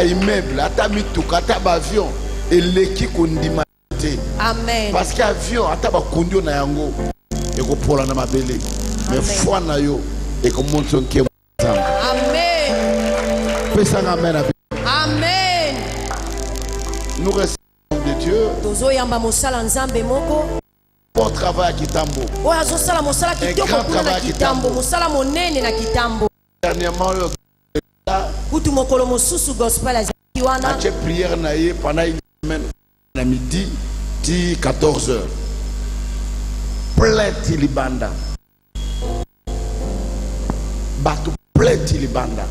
ba immeuble, ata mituka, ata ba avion, et l'équipe kondima. Amen. Parce qu'avion, ata ba kondio na yango, et ko pola na mabele. Mais foi na yo, et ko monte son kem. Amen. Amen. Amen. Nous restons de Dieu. Tozo yamba mosala nzambe moko. Bon travail à Kitambo. Oya zo sala mosala kitoko kuna na Kitambo, mosala monene na Kitambo. Dernièrement, kutu mokolo mosusu gospel azaki wana. J'ai prière naïe pendant une semaine à midi, 14h. Plein tilibanda. Batu plein tilibanda.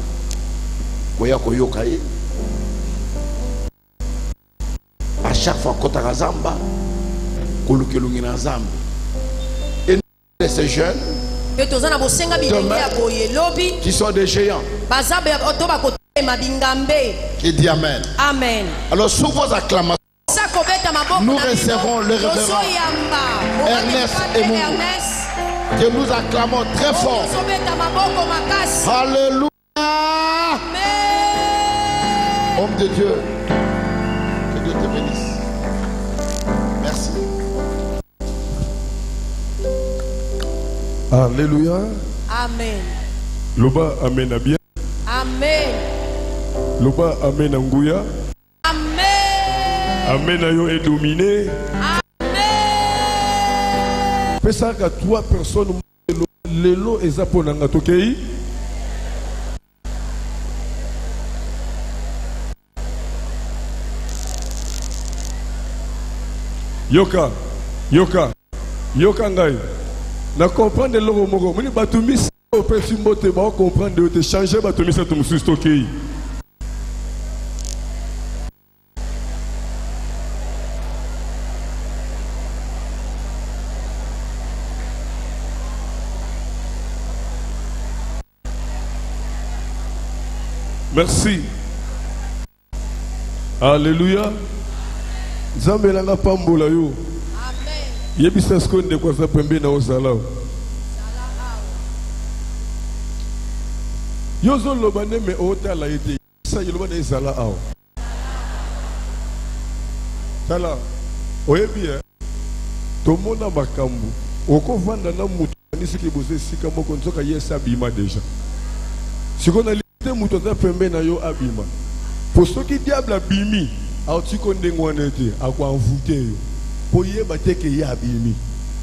Koya koyoka ye. À chaque fois qu'on t'a razamba, kolukelungi na zamba. Et ces jeunes qui sont des géants. Qui dit Amen. Amen. Alors sous vos acclamations, nous recevons le révérend Ernest et Mungu, que nous acclamons très fort. Alléluia. Homme de Dieu, que Dieu te bénisse. Merci. Alléluia. Amen. Loba amen bien. Amen. Loba amen nguya. Amen. Amen ayo est dominé. Amen. Pesa ka 3 personnes lelo ezapona ngatokei. Yoka, yoka, yoka ngai. Na comprendre le moko. Muni batumis au perfimo te ba comprendre de te changer batumis ça tout stocké. Merci. Alléluia. Nzambe na pambola yo. Amen. Yebisa skonde kwa sa pembe na osala. Yozo lobane me ota la ete. Sa yoloba na sala aw. Sala. Oyebi tomona makambu. Oko vanda na mutu nisiki bose sika moko nzoka yesa bima deja. Sikona lite mutu za pembe na yo abima. Posto ki diable abimi. Alors tu connais quoi n'était à quoi envoûter pour y battre que y a abîmé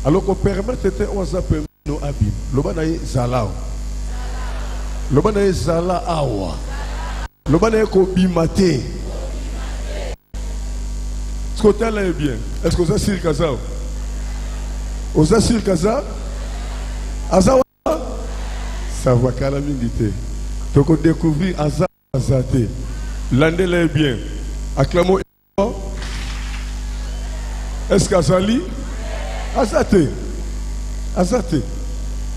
alors qu'on permet c'était on s'appelle nos abîmes le banaï zala le banaï zala awa le banaï ko bimate ce que t'as là est bien est-ce que ça c'est le casa on ça c'est le casa azawa ça va calamité tu peux découvrir azate l'année là est bien. Acclamons. Est-ce qu'Azali? Azate. Azate.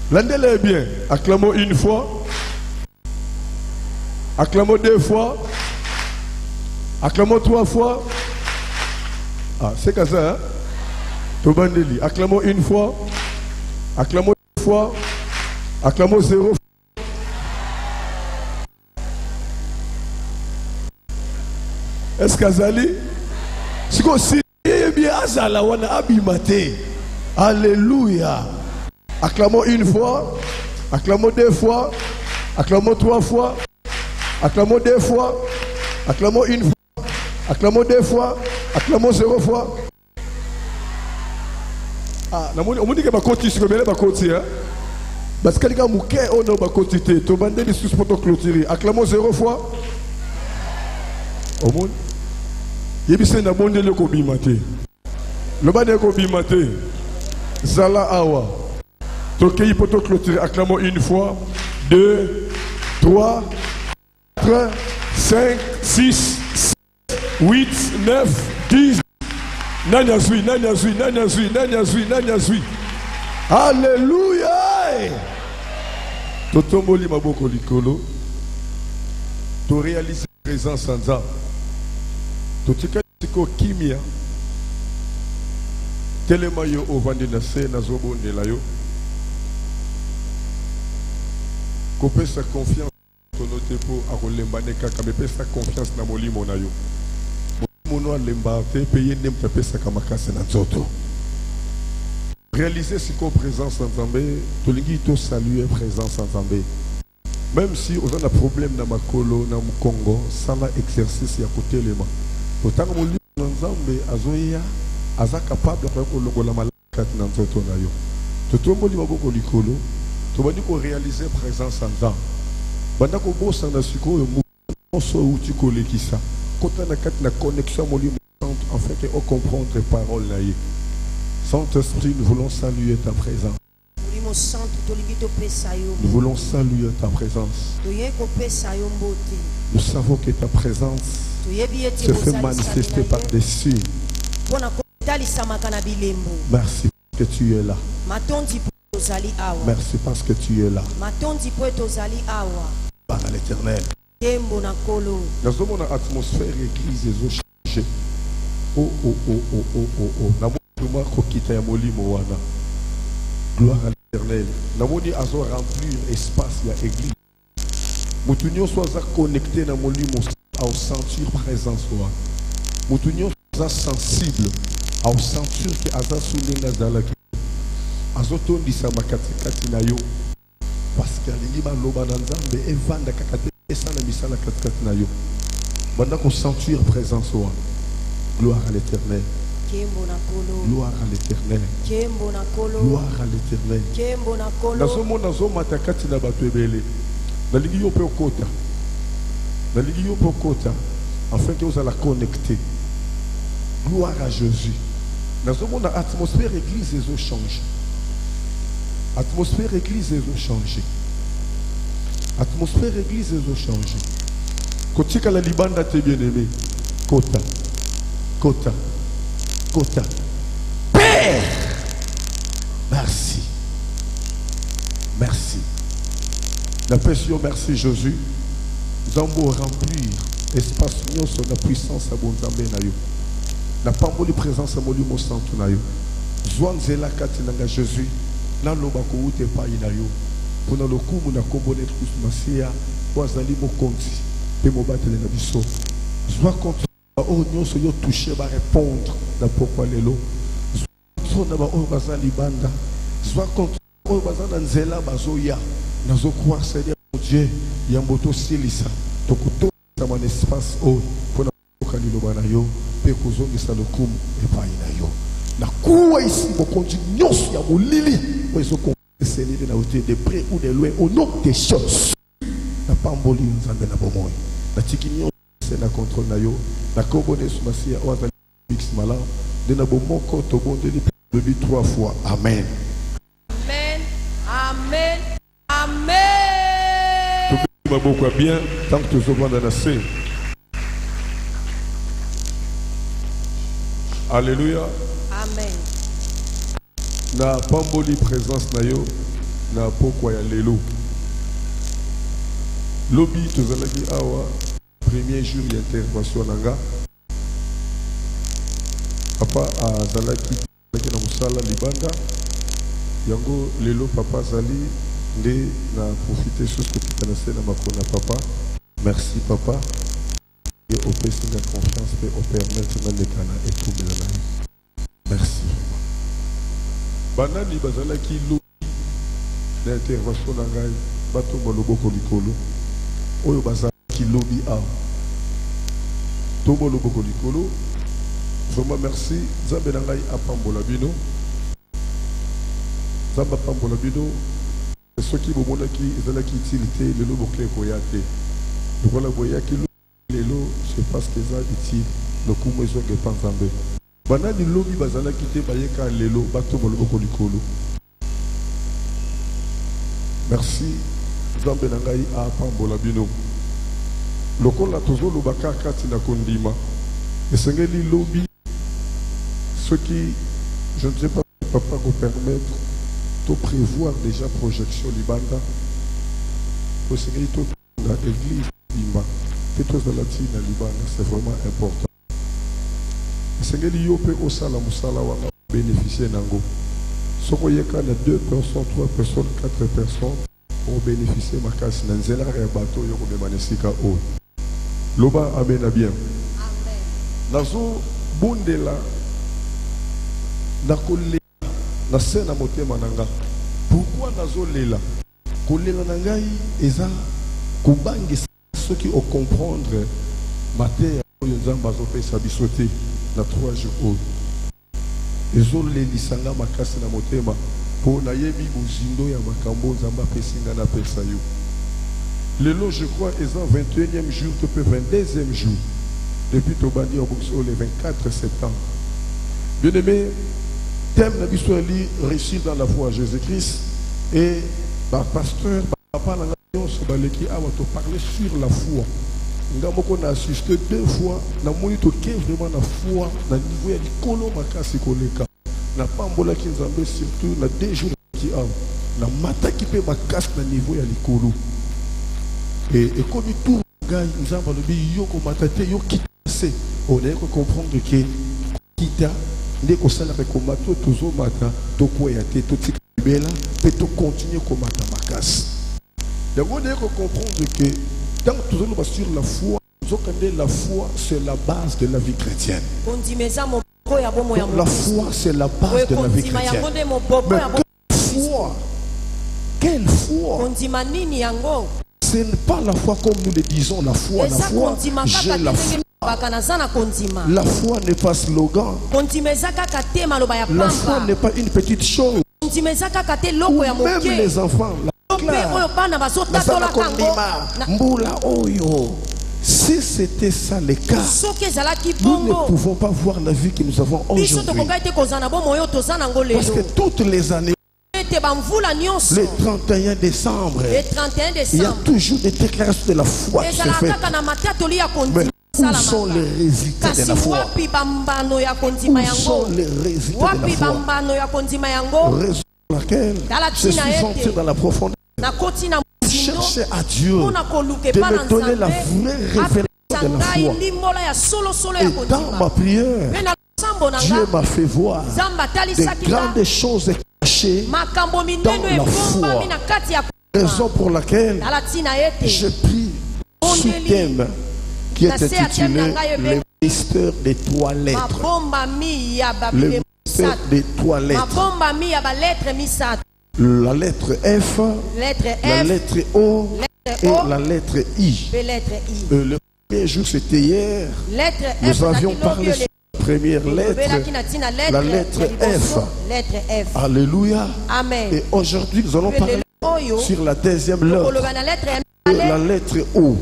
L'andel est bien. Acclamons une fois. Acclamons 2 fois. Acclamons 3 fois. Ah, c'est comme ça, hein? Tobandeli. Acclamons 1 fois. Acclamons 2 fois. Acclamons 0 fois. Est-ce qu'Azali? Si vous bien Azala wana abimate. Alléluia. Acclamons 1 fois. Acclamons 2 fois. Acclamons 3 fois. Acclamons 2 fois. Acclamons 1 fois. Acclamons 2 fois. Acclamons 0 fois. Ah, on dit que bakoti sur le bakoti hein. Parce que les gars mouké on a bakoti te. To bande les sous pour clôturer. Acclamons 0 fois. Au monde. Yebise na monde le ko bimate. Le bande ko bimate. Zala awa. Tokei poto clôturer. Acclamons 1 fois, 2, 3, 4, 5, 6, 7, 8, 9, 10. Nanya zui, nanya zui, nanya zui, nanya zui, nanya zui. Alléluia. Totomboli maboko likolo. To réaliser présence en Nzambe. Totika tiko kimia. Telema yo ovandi na se na zobonde la yo. Couper sa confiance tonote po akolemba kaka bepesa confiance na molimo na yo. Molimo no alemba te payer nem te pesa kamakase na nzoto. Réaliser ce qu'on présence en Zambé, tolingi to saluer présence en Zambé. Même si on a un problème dans ma colo, dans le Congo, ça va exercice à côté de moi. Autant que molimo na Zambé azoya aza capable de faire la malakati na nzoto na yo. Toto molimo boko likolo, to bandi ko réaliser présence en Zambé. Banda ko bossa na sikoyo mo so uti ko lekisa. Kota na kat na connexion molimo afin que on comprendre les paroles là. Saint-Esprit, nous voulons saluer ta présence. Nous voulons saluer ta présence. Nous savons que ta présence se fait manifester par-dessus. Merci que tu es là. Merci parce que tu es là. Par l'Éternel. Nous sommes dans l'atmosphère église et eaux changées. Oh, oh, oh, oh, oh, oh, oh. Gloire à l'Éternel. Namoni azo remplir espace ya église. Mutunyo soit connecté na molimo au sentir présence wa. Mutunyo soit sensible au sentir que aza sulenga zalaki. Azoto ndisa makati kati na yo. Parce que alingi ba loba na Nzambe evanda kakate esana misala kati na yo. Banda ko sentir présence wa. Gloire à l'Éternel. Gloire à l'Éternel. Gloire à l'Éternel. Afin que vous allez connecter. Gloire à Jésus. Dans ce monde, l'atmosphère église les eaux changent. Atmosphère église les eaux changent. Atmosphère église les eaux changent. Quand la libanda t'es bien aimé. Kota. Kota. Kota. Père, merci. Merci. La pression, merci Jésus. Nous allons remplir espace sur la puissance à bon Zambé na yo. La pamboli présence à molimo santo na yo. Zwanzela katinanga Jésus. Na loba ko ute pa ina yo. Pona lokumu na kombone tous masia. Wazali mo konti. Pe mo batele na biso. Zwa konti. Oh, nous sommes touchés à répondre à pourquoi les lots. Nous sommes libanda. Soit contre nous sommes nzela bazoya. Nous sommes croire Seigneur Dieu. Yamboto silisa. Tokuto dans un espace haut. Pour nous kalilo banayo. Pekozo gisalokum et painayo. Na kuwa ici mon continuons ya molili. Pour ils ont Seigneur na hauteur de près ou de loin au nom des choses. Na pamboli nzambe na bomoi. Na tikinyo na contrôle na yo. La combonne sumasia ou azali mix mala de na bomoko to bondeli lebi 3 fois. Amen. Amen. Amen. Amen. Tout va beaucoup bien tant que tu sois dans la scène. Alléluia. Amen. Na pamboli présence na yo na pokwa ya lelo. Lobi to zalaki awa premier jour d'intervention nanga. Papa a zalaki na musala libanda. Yango lelo papa zali nde na profiter sur ce que tu connaissais na makona papa. Merci papa. Et au pèse la confiance et au permettre na lekana et tout melana. Merci. Banani bazalaki lobi d'intervention nanga bato boloboko likolo. Oyo bazalaki lobi a Tobo Loboko Likolo. Vraiment merci. Zambé Nangai Apambola Bino. Zamba Pambola Bino. Ceux qui vont qui ont qui utilité le lobo clé koyate. Donc voilà boyaki le lo je pense que ça utile le coup moi je pas Zambé. Banani lobi bazala kité bayeka lelo bato Loboko Likolo. Merci. Zambé Nangai Apambola Bino. Lokola tozo lobaka kati na kondima. Esengeli lobby. Ce qui, je ne sais pas, ne peut pas vous permettre de prévoir déjà projection libanda. Esengeli to la église lima. Petros de la tina libanda, c'est vraiment important. Esengeli yope osala musala wanga bénéficier nango. Soko yeka na 2 personnes, 3 personnes, 4 personnes. pour bénéficier ma casse dans un bateau yo ko manesika o loba amen bien amen nazo bondela na kolela na sena motema nanga pourquoi nazo lela kolela na ngai eza kobangisa soki o comprendre mateya oyo nzamba azopesa biso te na 3 jours oyo ezolelisanga makasi na motema pour nayebi bozindo ya makambo nzamba pesinga na pesa yo lelo je crois eza 21e jour to pe 22e jour depuis tobandi en boxo le 24 septembre bien aimé thème na biso ali réussir dans la foi à Jésus-Christ et par pasteur papa na nyonso baleki awa to parler sur la foi nga moko na assisté 2 fois na moni to ke vraiment na foi na niveau ya likolo makasi koleka na pambola ki nzambe surtout na 2 jours qui a na mata ki pe makasi na niveau ya likolo et comme tout gars nzambe lobi yo ko matate yo kitase on est comprendre que kita ndeko sala ko mato tozo mata to ko ya te to tikibela pe to continuer ko mata makasi donc on est comprendre que tant que nous sommes sur la foi, la foi c'est la base de la vie chrétienne. La foi c'est la base de la vie chrétienne. Mais quelle foi? Ce n'est pas la foi comme nous le disons, la foi, j'ai la foi. La foi n'est pas slogan. La foi n'est pas une petite chose. Même les enfants. Si c'était ça le cas, nous ne pouvons pas voir la vie que nous avons aujourd'hui. Parce que toutes les années, le 31 décembre, il y a toujours des déclarations de la foi qui se font. Mais où sont les résultats de la foi? Où sont les résultats de la foi? Raison pour laquelle je suis entré dans la profondeur. Chercher à Dieu de me donner la vraie révélation de la foi. Et dans ma prière, Dieu m'a fait voir des grandes choses cachées dans la foi. Raison pour laquelle je prie sous thème qui est intitulé le mystère des 3 lettres. Le mystère des 3 lettres. La lettre F, la lettre O et la lettre I. Le premier jour, c'était hier. Nous avions parlé sur la première lettre, la lettre F. Alléluia. Et aujourd'hui, nous allons parler sur la deuxième lettre, la lettre O.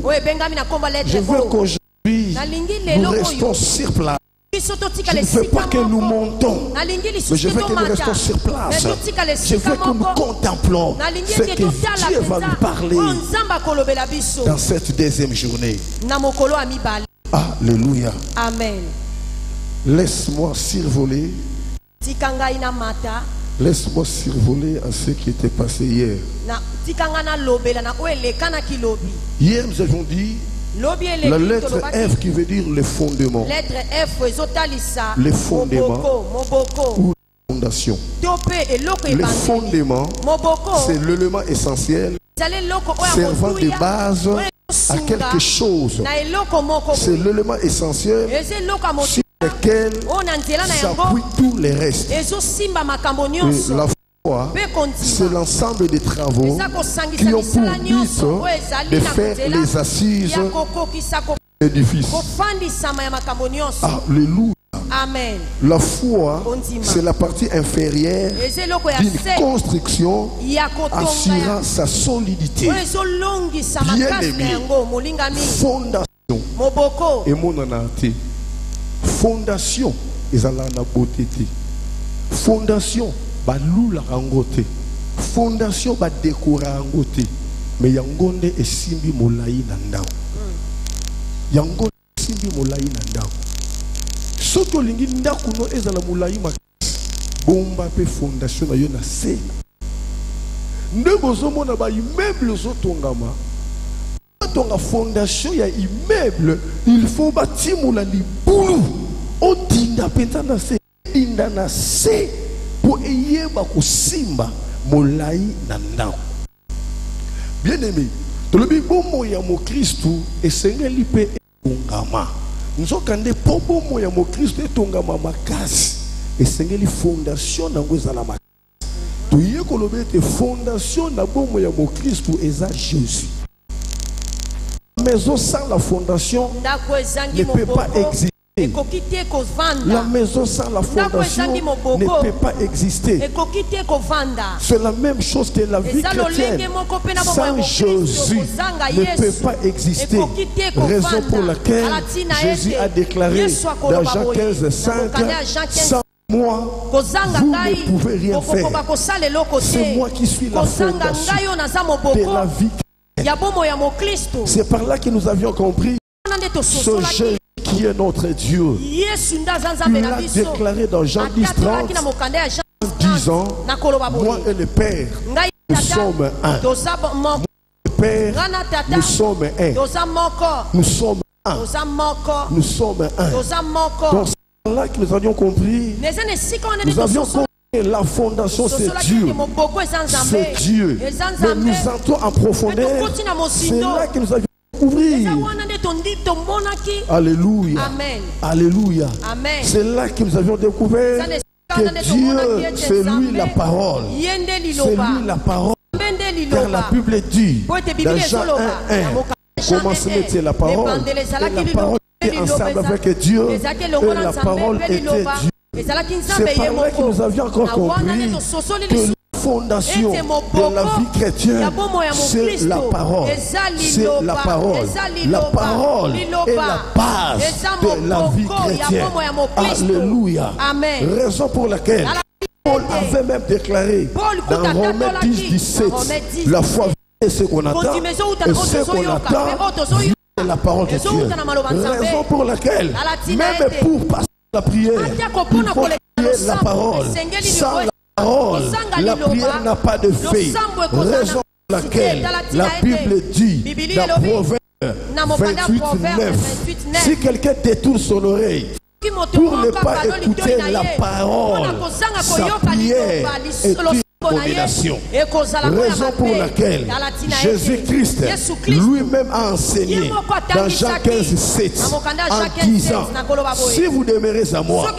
Je veux qu'aujourd'hui, nous restons sur place. Je ne veux pas que nous montons, mais je veux que nous restons sur place. Je veux que nous contemplons ce que Dieu va nous parler dans cette deuxième journée. Alléluia. Amen. Laisse-moi survoler. Laisse-moi survoler à ce qui était passé hier. Hier, nous avons dit la lettre F qui veut dire le fondement. Le fondement ou la fondation. Le fondement, c'est l'élément essentiel servant de base à quelque chose. C'est l'élément essentiel sur lequel s'appuient tous les restes. Et la foi, c'est l'ensemble des travaux qui ont pour but de faire les assises de l'édifice. Alléluia. Amen. La foi, c'est la partie inférieure d'une construction assurant sa solidité. Bien aimé, fondation. Et mon anate. Fondation, ils ont la beauté. Fondation, balula rangote. Fondation, ba décora rangote. Mais yangonde et simbi molai nandao. Yangonde simbi molai nandao. Soto lingi ndaku no ezala molai makasi. Bomba pe fondation na yo na se. Ndebo zomo na ba immeuble zotongama. Tonga fondation ya immeuble, il faut bâtir la libulu. O dinda penta na se, dinda na se pour eyeba ko simba molai na ndako. Bien aimé, tout le bon ya mo Christu et Seigneur lipe tongama. Nous okande po bon ya mo Christu et tongama makasi et Seigneur li fondation na ngozala makasi. Tu y kolobete fondation na bon ya mo Christu eza Jésus. La maison sans la fondation ne peut pas exister. La maison sans la fondation ne peut pas exister. C'est la même chose que la vie chrétienne. Sans Jésus ne peut pas exister. Raison pour laquelle Jésus a déclaré dans Jean 15, 5, sans moi, vous ne pouvez rien faire. C'est moi qui suis la fondation de la vie. C'est par là que nous avions compris ce Jésus qui est notre Dieu. Il l'a déclaré dans Jean 10, 30, en disant, moi et le Père, nous sommes un. Moi et le Père, nous sommes un. Nous sommes un. Nous sommes un. Donc c'est là que nous avions compris. Nous avions compris. La fondation c'est Dieu. C'est Dieu. Mais nous entrons en profondeur. C'est là que nous avions découvert. Alléluia. Amen. Alléluia. Amen. C'est là que nous avions découvert que Dieu, c'est lui la parole. C'est lui la parole. Car la Bible dit dans Jean 1, comment se mettait la parole? Et la parole était ensemble avec Dieu. Et la parole était Dieu. C'est par là que nous avions encore compris que la fondation de la vie chrétienne, c'est la parole. C'est la parole. La parole est la base de la vie chrétienne. Alléluia. Raison pour laquelle Paul avait même déclaré dans Romains 10, 17, la foi est ce qu'on attend et ce qu'on attend vient de la parole de Dieu. Raison pour laquelle, même pour passer la prière, il faut prier la parole. Sans la parole, la prière n'a pas de fait. Raison pour laquelle la Bible dit dans Proverbe 28, 9, si quelqu'un détourne son oreille pour ne pas écouter la parole, sa prière est une abomination. Raison pour laquelle Jésus-Christ lui-même a enseigné dans Jean 15, 7 en disant, si vous demeurez à moi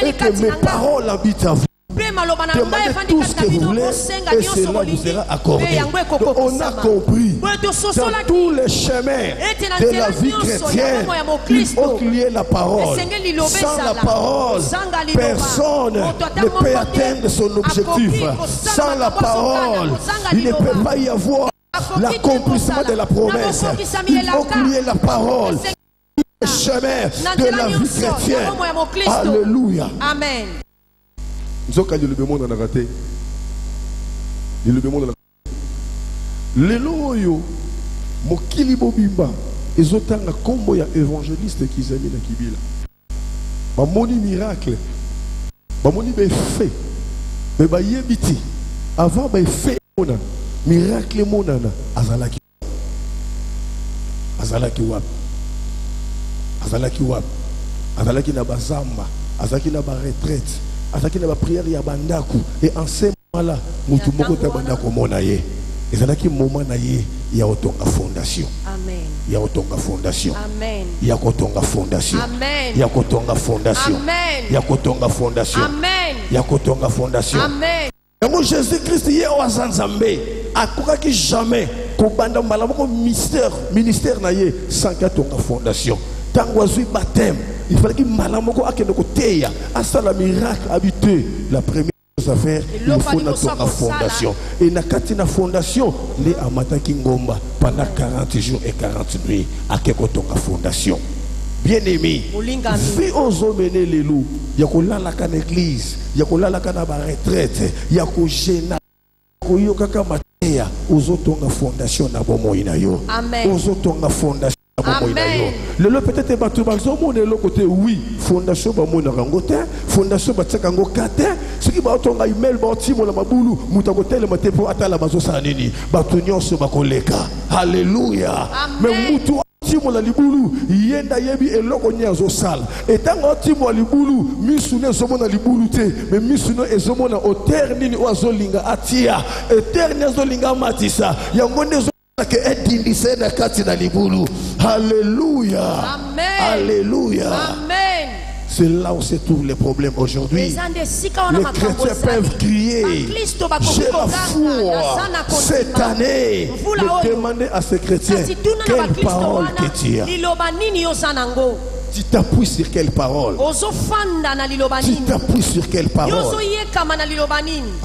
et que mes paroles habitent à vous, demandez tout ce que vous voulez et cela vous sera accordé. Donc on a compris dans tous les chemins de la vie chrétienne, il faut qu'il y ait la parole. Sans la parole, personne ne peut atteindre son objectif. Sans la parole, il ne peut pas y avoir l'accomplissement de la promesse. Il faut qu'il y ait la parole. Le chemin de la vie chrétienne. Alléluia. Amen. Nzoka le monde en a raté. Le monde en a raté. Lelo yo mokili bobimba ezotanga kombo ya évangéliste qui zami na kibila. Ba moni miracle. Ba moni be fait. Mais ba yebiti avant ba fait mona miracle monana azalaki. Azalaki wap. Azalaki wap. Azalaki na bazamba, azalaki na ba retraite. Azaki na prière ya bandaku et en ce moment-là mutu moko ta bandako mona ye ezalaki moment na ye ya otonga fondation. Amen. Ya otonga fondation. Amen. Ya kotonga fondation. Amen. Ya kotonga fondation. Amen. Ya kotonga fondation. Amen. Ya kotonga fondation. Amen. Yango Jésus-Christ ye wazanzambe akokaki jamais kobanda malamoko ministère na ye sans katonga fondation. Tango azui baptême il fallait qu'il malamoko akende koteya asa la miracle habité. La première chose à faire, il faut na fondation. Et na katina fondation les amataki ngomba pendant 40 jours et 40 nuits akeko tonga fondation. Bien aimé, vie aux hommes les loups, il y a qu'on l'a la can église, il y a qu'on l'a la can retraite, il y a qu'on gêne. Koyoka matea uzotonga fondation na bomo inayo. Amen. Uzotonga fondation na bomo inayo. Le peut-être batu bazomo de l'autre côté oui, fondation ba mona rangote, fondation ba tsaka ngokate, ce qui ba tonga email ba timo la mabulu, mutakote le matepo atala bazo sa nini, batu nyonso bakoleka. Alléluia. Mais mutu timo la libulu yenda yebi eloko nyazo sala etango timo libulu misune zomona libulu te mais misune ezomona auteur nini oazolinga atia auteur nyazolinga matisa yango ndezo Alléluia. Amen. Alléluia. Amen. C'est là où se trouvent les problèmes aujourd'hui. Les chrétiens peuvent crier, j'ai la foi cette année. Mais demandez à ces chrétiens, quelle parole que tu as. Tu t'appuies sur quelle parole? Tu t'appuies sur quelle parole?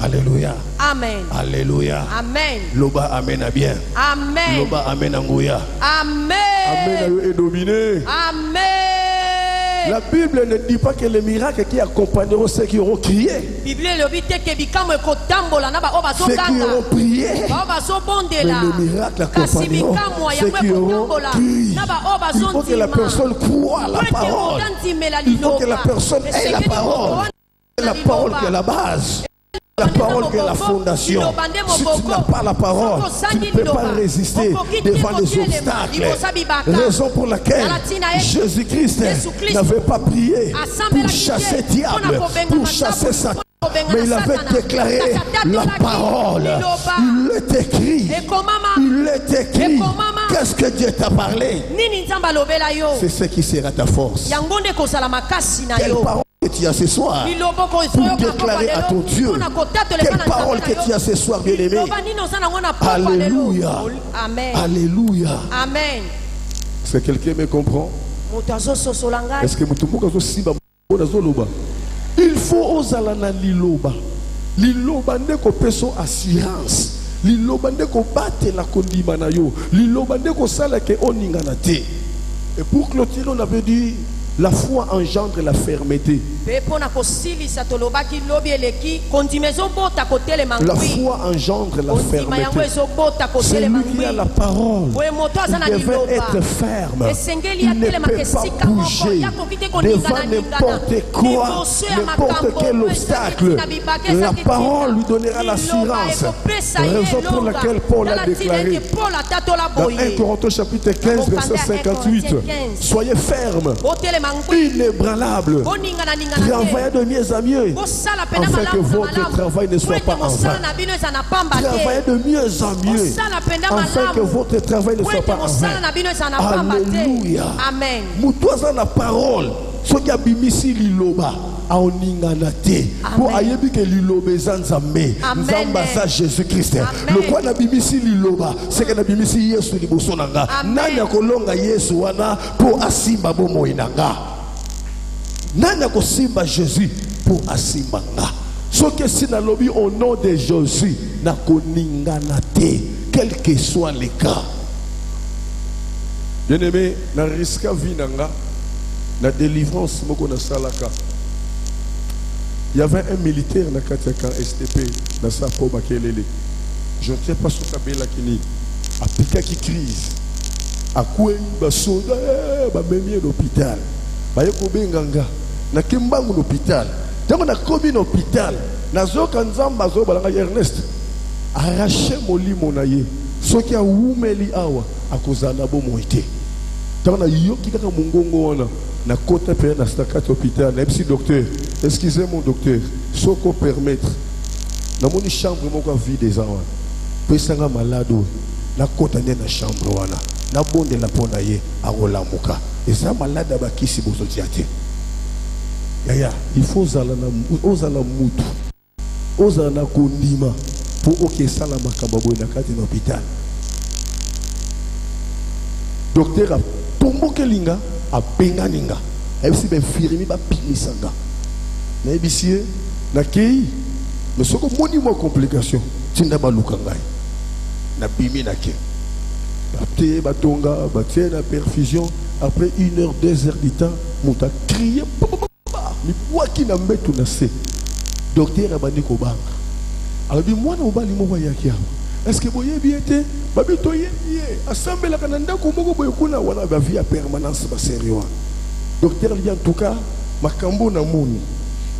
Alléluia. Amen. Alléluia. Amen. Loba amen à bien. Amen. Loba amen à ngouya. Amen. Amen est dominé. Amen. La Bible ne dit pas que les miracles qui accompagneront ceux qui auront crié. Ceux qui auront prié. Mais les miracles accompagneront ceux qui auront crié. Il faut que la personne croie la parole. Il faut que la personne ait la parole. La parole qui est la base. La parole qui est la fondation. Si tu n'as pas la parole, tu ne peux pas résister devant les obstacles. Raison pour laquelle Jésus-Christ n'avait pas prié pour chasser diable, pour chasser Satan. Mais il avait déclaré la parole. Il est écrit. Il est écrit. Qu'est-ce que Dieu t'a parlé? C'est ce qui sera ta force. Quelle parole que tu as ce soir pour déclarer à ton Dieu? Quelle parole que tu as ce soir, bien-aimé? Alléluia. Alléluia. Amen. Est-ce que quelqu'un me comprend? Est-ce que il faut osala liloba. Liloba ndeko peso assurance. Liloba ndeko bate la kondima na yo. Liloba ndeko sala ke oningana te. Et pour clôturer, on avait dit la foi engendre la fermeté. La foi engendre la fermeté. Celui qui a la parole, il devait être ferme. Il ne peut pas bouger devant n'importe quoi, n'importe quel obstacle. La parole lui donnera l'assurance. Raison pour laquelle Paul a déclaré dans 1 Corinthiens chapitre 15 verset 58, soyez fermes, inébranlables, travaillez de mieux en mieux, afin que votre travail ne soit pas en vain. Travaillez de mieux en mieux, afin que votre travail ne soit pas en vain. Alléluia. Amen. Moutoisa la parole, ce qui a bimisi liloba. Pour ayebi que liloba zanzambe nzamba za Jésus-Christ. Le quoi na bimisi liloba, c'est que na bimisi Yesu liboso nanga. Nani akolonga Yesu wana pour asimba bomo inanga. Nani akosimba Jésus pour asimba nga. Ce que si na lobi au nom de Jésus na koningana te, quel que soit le cas. Bien-aimé, na risque vie nanga, na délivrance moko na salaka. Il y avait un militaire dans le STP, dans sa pomme à Kelele. Je ne sais pas ce qu'il y a à Pika qui crise. À quoi il va sauter, il va même l'hôpital. Il va y avoir un Kimbang l'hôpital. Quand on a commis l'hôpital, Ernest arraché mon lit mon aïe. Ce qui a oumeli awa à cause de la bonne moitié. Quand on a yoki kaka mungongo na côté père na stakat hôpital na petit docteur excusez mon docteur soko permettre na moni chambre moko vide des ans pesanga malade na côté na chambre wana na bonde la pona ye akolamuka et ça malade abakisi bozo tiate yaya il faut ozala mutu ozala na kondima pour oke sala makamba boy na kati na hôpital docteur a tombo kelinga a penganinga et si ben firimi ba pimisanga na ebisie na kei mais soko moni mo complication tinda ba lukangai na bimi na ke baté batonga baté na perfusion après 1 heure 2 heures du temps muta crier mi waki na mbetu na se docteur abandi ko banga alors bi mwana obali mo yaki hapo est-ce que boye bien te babi to ye assemble la kananda ko moko boye kuna wana ba vie permanence ba sérieux docteur lui en tout cas makambo na moni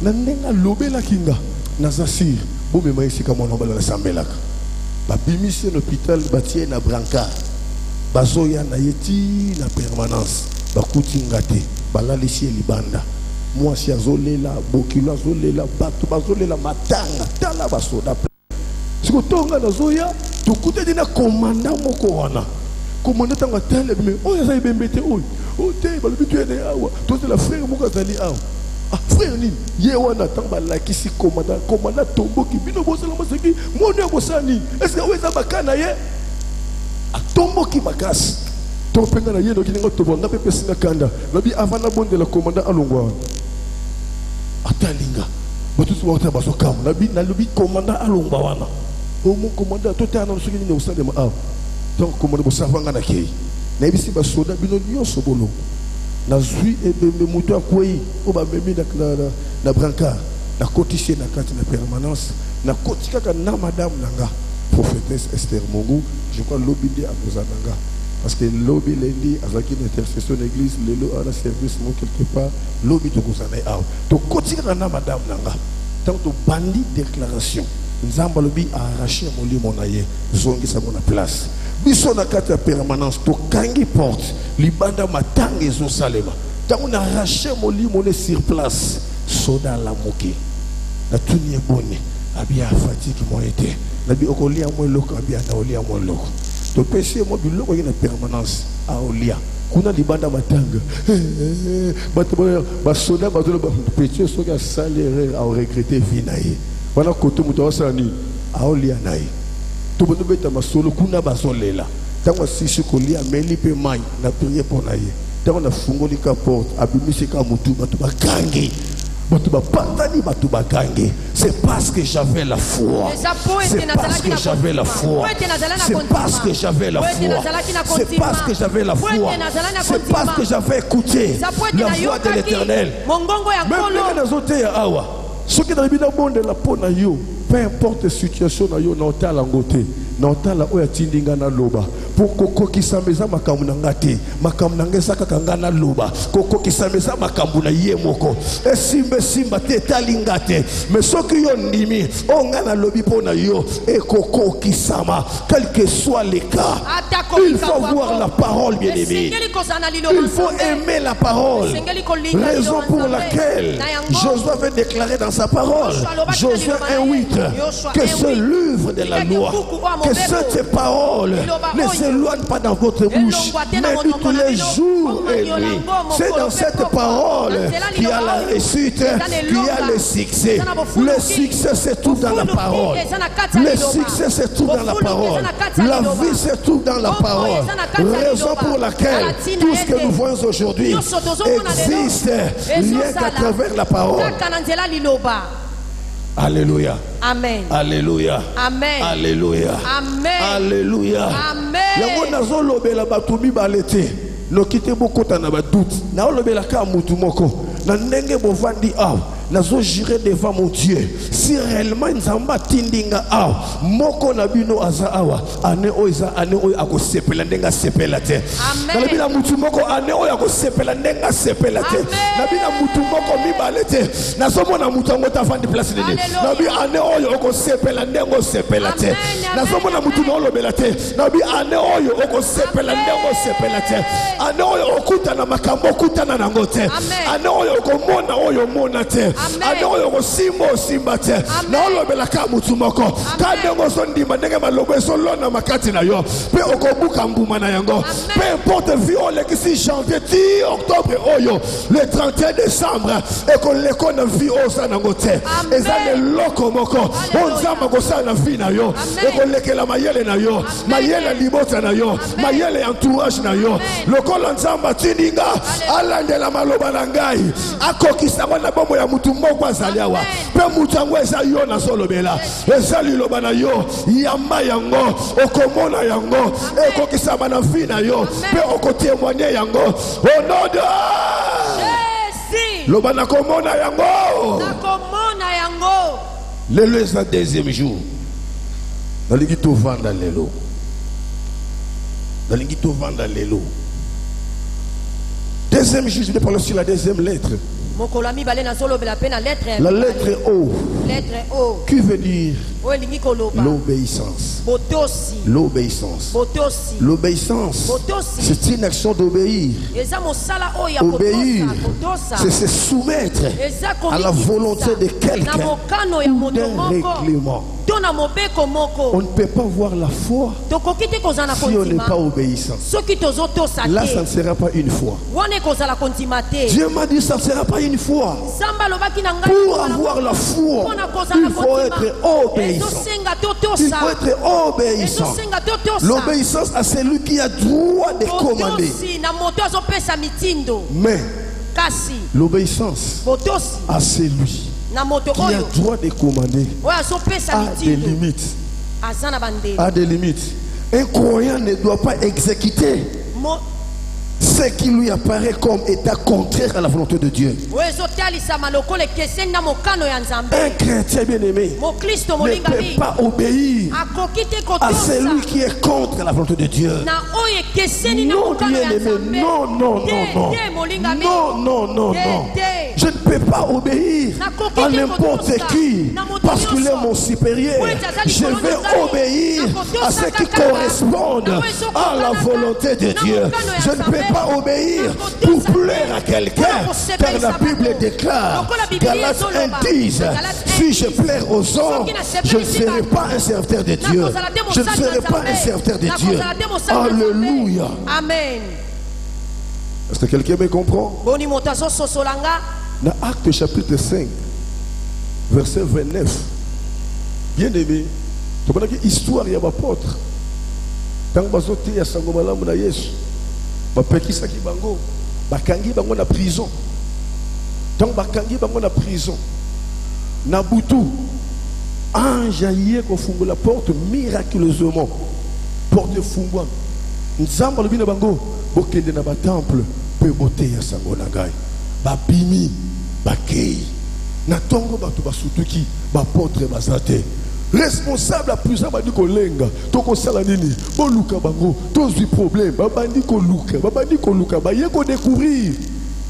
na ndenga lobela kinga na zasir bo me mai sika mona bala assemble la ba bimisi l'hôpital batie na brancard bazoya na yeti na permanence ba kutinga te bala lisi libanda moi si azolela bokilo azolela bato bazolela matanga tala basoda siko tonga na zoya to kuta dina commandant moko wana commandant tanga tele mais on a bembete o te ba bitu ene awa to c'est la frère moko zali awa ah frère ni ye wana tanga la kisi commandant tomboki bino bosala masaki mona bosani est-ce que weza bakana ye tomboki makasi to penga na ye no kininga to bonga pepe singa kanda lobi avana bonde la commandant alongwa atalinga batu so wata baso kam na lobi commandant alongwa wana o mon commandant to tana so kini no sande ma ah donc commandant bosavanga na kei na bisi ba soda bino nyonso bolo na zui e moto akwei o ba memi na brancard na cotiser na carte na permanence na kotika ka na madame nanga prophétesse Esther Mongo je crois l'obédier à Kozananga parce que l'obé lundi avec une intercession d'église le lo à la service mon quelque part l'obé to Kozanai to kotika na madame nanga tant to bandi déclaration nzamba lobi a arraché molimo na ye zongi sa mona place biso na carte de permanence to kangi porte libanda matangi zo salema tant on a arraché molimo ne sur place soda la moké na tuni bonne abia fatigue mo été nabi okolia mo loko abia na olia mo loko to péché mo biloko na permanence a olia kuna libanda matanga bato ba soda bato ba péché so ka salere a regretter vinaye wana koto muto osani a olia naye to bono beta masolo kuna basolela tango sisi kolia meli pe mai na prier pour naye tango na fungoli ka porte abimisi ka mutu bato bakangi c'est parce que j'avais la foi. C'est parce que j'avais la foi. C'est parce que j'avais la foi. C'est parce que j'avais la foi. C'est parce que j'avais écouté la voix de l'Éternel. Même les autres awa. Ce qui est dans le monde de la peau na yo, peu importe la situation na yo, na otala ngote, na otala oya tindinga na loba. Pour koko kisameza makambu na ngate, makambu na ngesa kakanga na loba. Koko kisameza makambu na ye moko. Simba te talingate. Mais ce qui yon ndimi, onga na lobi po na yo, e koko kisama, quel que soit les cas. Il faut voir la parole, bien aimé. Il faut aimer la parole. Raison pour laquelle Josué avait déclaré dans sa parole, Josué 1:8, que ce livre de la loi, que cette parole ne s'éloigne pas dans votre bouche, mais tous les jours et nuits. C'est dans cette parole qu'il y a la réussite, qu'il y a le succès. Le succès, c'est tout dans la parole. Le succès, c'est tout dans la parole. La vie, c'est tout dans la parole. Raison pour laquelle tout ce que nous voyons aujourd'hui existe rien qu'à travers la parole. Alléluia. Amen. Alléluia. Amen. Alléluia. Amen. Alléluia. Amen. Yango nazo lobela batumi balete. No kite bokota na ba doute. Na lobela ka mutu moko. Na ndenge bovandi aw. Nazo j'irai devant mon Dieu. Si réellement nzamba tindinga aw. Moko na bino aza awa. Ane oiza ane oy akosepela ndenga sepela te. Amen. Na bina mutu moko ane oy akosepela ndenga sepela te. Na bina mutu moko mibalete. Na somo na mutu ngota vandi place nini. Na bi ane oy akosepela ndengo sepela te. Na somo na mutu no lobela te. Na bi ane oy akosepela ndengo sepela te. Ane oy okuta na makambo okuta na ngote. Ane oy okomona oyo mona te. Ane oyo osimbo simba te. Na olobela ka mutu moko. Ka ndengo so ndima ndenge malobo so lona makati na yo. Pe okobuka mbuma na yango. Peu importe viole kisi janvier ti octobre oyo le 31 décembre et qu'on le connaît vie au sanangote. Et ça le loko moko. On zama ko sana vie na yo. Et qu'on le que la mayele na yo. Mayele libota na yo. Mayele entourage na yo. Lokolo nzamba tindinga alande la maloba na ngai. Akokisa na bomo ya mutu moko azaliawa. Pe mutu yango eza yo na solobela. Eza liloba na yo. Yamba yango. Okomona yango. Ekokisa na vie na yo. Pe okotémoigner yango. Au nom de Jésus. Loba na komona yango. Nakomona yango. Lelo eza deuxième jour. Nalingi to vanda lelo. Nalingi to vanda lelo. Deuxième jour, je vais parler sur la deuxième lettre. La lettre O. Qui veut dire l'obéissance. L'obéissance. L'obéissance, c'est une action d'obéir. Obéir, c'est se soumettre à la volonté de quelqu'un ou d'un règlement. On ne peut pas voir la foi si on n'est pas obéissant. Là, ça ne sera pas une foi. Dieu m'a dit ça ne sera pas une foi. Pour avoir la foi, il faut être obéissant. Il faut être obéissant. L'obéissance à celui qui a droit de commander. Mais l'obéissance à celui qui a droit de commander a des limites. A des limites. Un croyant ne doit pas exécuter ce qui lui apparaît comme état contraire à la volonté de Dieu. Un chrétien bien-aimé ne peut pas obéir à celui qui est contre la volonté de Dieu. Non, bien-aimé, non, non, non, non. Non, non, non, non. Je ne peux pas obéir à n'importe qui parce qu'il est mon supérieur. Je vais obéir à ce qui correspond à la volonté de Dieu. Je ne peux pas obéir pour plaire à quelqu'un, car la Bible déclare, Galates 1:10, si je plaire aux hommes, je ne serai pas un serviteur de Dieu. Je ne serai pas un serviteur de Dieu. Alléluia. Amen. Est-ce que quelqu'un me comprend? Dans Actes chapitre 5, verset 29, bien aimé, tu vois l'histoire, il y a l'apôtre. Tant que tu as Sangomala Mouna Yesu, Bapekisa ki bango, Bakangi bango na prison. Tant que Bakangi bango na prison, Nabutu, ange aïe qu'on fungo la porte miraculeusement, porte fungwa. Nzamba le bina bango, bokende na ba temple, pe bote ya Sangonagai. Babimi, bakei, na tongo batu basutuki, bapotre bazate. Responsable à plusieurs bandi kolenga, toko sala nini, bo luka bango, tous du problème, babandi ko luka, ba ye ko découvrir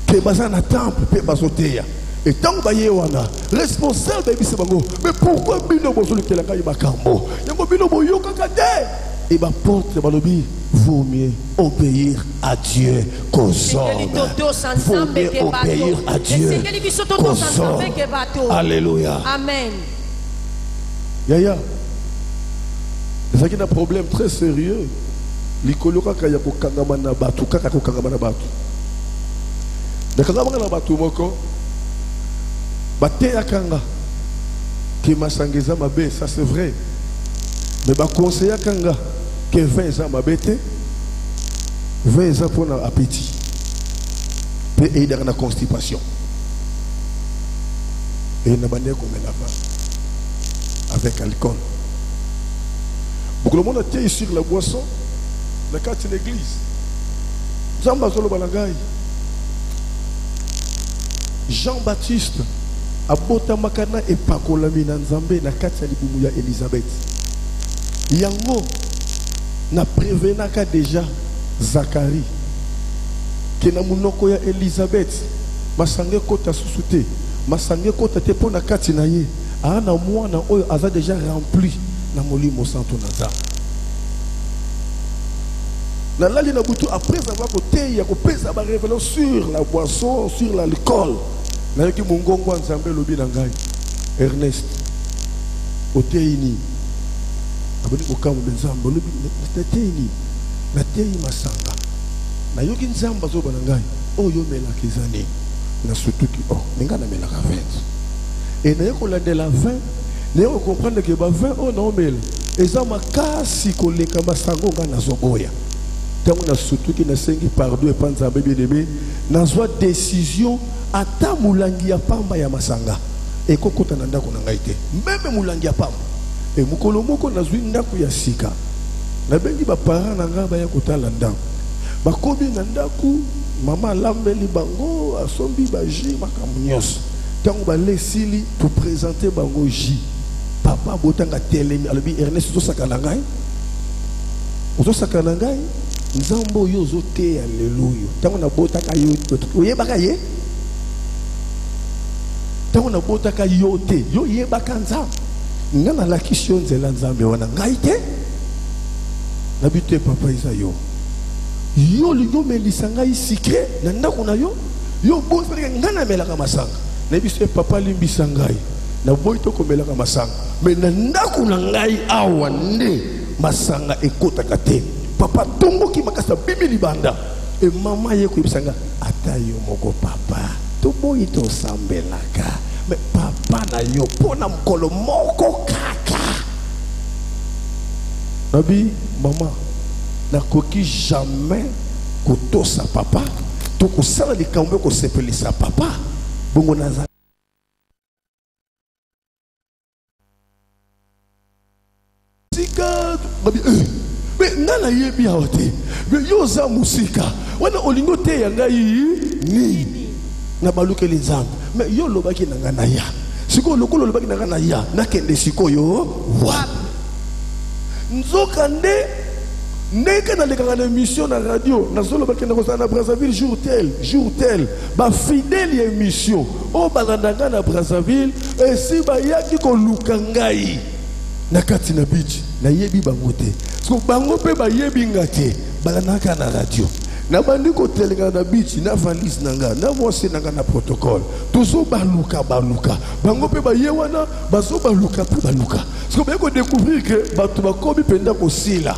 que bazana temple pe bazoteya. Et tant baye wana, responsable bisi bango, mais pourquoi bino bozo lukela kai bakambo? Yango bino boyoka kade. Et bapotre balobi, vaut mieux obéir à Dieu qu'aux hommes. Vaut mieux obéir à Dieu qu'aux hommes. Alléluia. Amen. Yaya, c'est un problème très sérieux. L'ikoloka kaya ko kangama na batu, kaka ko kangama na batu. De kangama na batu moko, bate yakanga, ki masangeza mabe, ça c'est vrai. Mais ba conseil yakanga, que 20 ans mabete, 20 ans pour l'appétit, peut aider dans la constipation. Et il n'a pas comme là-bas. Avec alcool. Beaucoup de monde a été sur la boisson, la carte de l'église. Jean-Baptiste a bota makana et pakolami na nzambe na carte de Bumuya Elisabeth. Yango na prévenaka déjà Zacharie que na munoko ya Elisabeth masange kota susute masange kota te pona carte na ye. Ana mwana oyo aza déjà rempli na molimo santo naza. La lali na butu après avoir côté ya ko pesa ba révélation sur la boisson, sur l'alcool. Na yoki mungongo nzambe lobi na ngai. Ernest oteini. Aboni ko kamu nzambe lobi na teini. Na teini masanga. Na yoki nzamba zo bana ngai. Oyo mela kizani. Na sutuki oh, ninga na mela ka 20. Et nous avons de la 20, nous avons compris que 20 on a mel. Et ça m'a cassé que les kamasango na zoboya. Tant on a surtout qui n'a sengi pardon et panza bébé bébé, n'a soit décision à ta moulangi ya pamba ya masanga. Et koko tananda ko nangaite. Même moulangi ya pamba. Et mukolo moko na zwi ndako ya sika. Na bengi ba parents na ngaba ya kotala ndako. Ba kobi na ndako, mama lambeli bango asombi baji makamunyoso. Quand on va laisser pour présenter Bangoji, papa botanga telemi alobi Ernest zo sakalangai. Ozo sakalangai, nzambo yo zo te alléluia. Tant on a botaka yo oyebaka ye. tango na botaka yo te yo yebaka nzambe nga na lakisi yo nzela nzambe wana ngai te nabi te papa eza yo yo melisa ngai sikre na ndako na yo yo bosaka nga namelaka masanga nayebi se papa limbisa ngai na boyi tokomelaka masanga me na ndako na ngai awa nde masanga ekotaka te papa tomboki makasa bimi libanda e mama ye koyebisa nga ata yo moko papa toboyi tosambelaka me papa na yo mpona mokolo moko kaka nabi mama nakoki jamais kotosa papa tokosala likambo ekosepelisa papa bongo naza sika me nana yebi awa te yo za musika wana olingo te ya ngai nini na balukeli nzambe me yo lobaki na ngai na ya sikoyo lokolo lobaki na ngai na ya nakende sikoyo wapi nzoka nde ndenge nalekaka na émission na radio nazolobaki na kozala na Brazzaville jour tel bafidele ya émission oyo balandanga na Brazzaville esi bayaki koluka ngai na kati na bichi nayebi bango te so bango mpe bayebi nga te balandaka na radio na bandi kotelenga na bichi na valise na nga na mwasi na nga na protocole tozo baluka bango mpe baye wana bazo baluka mpe baluka so baye kodécouvrir ke bato bakomi mpenda kosila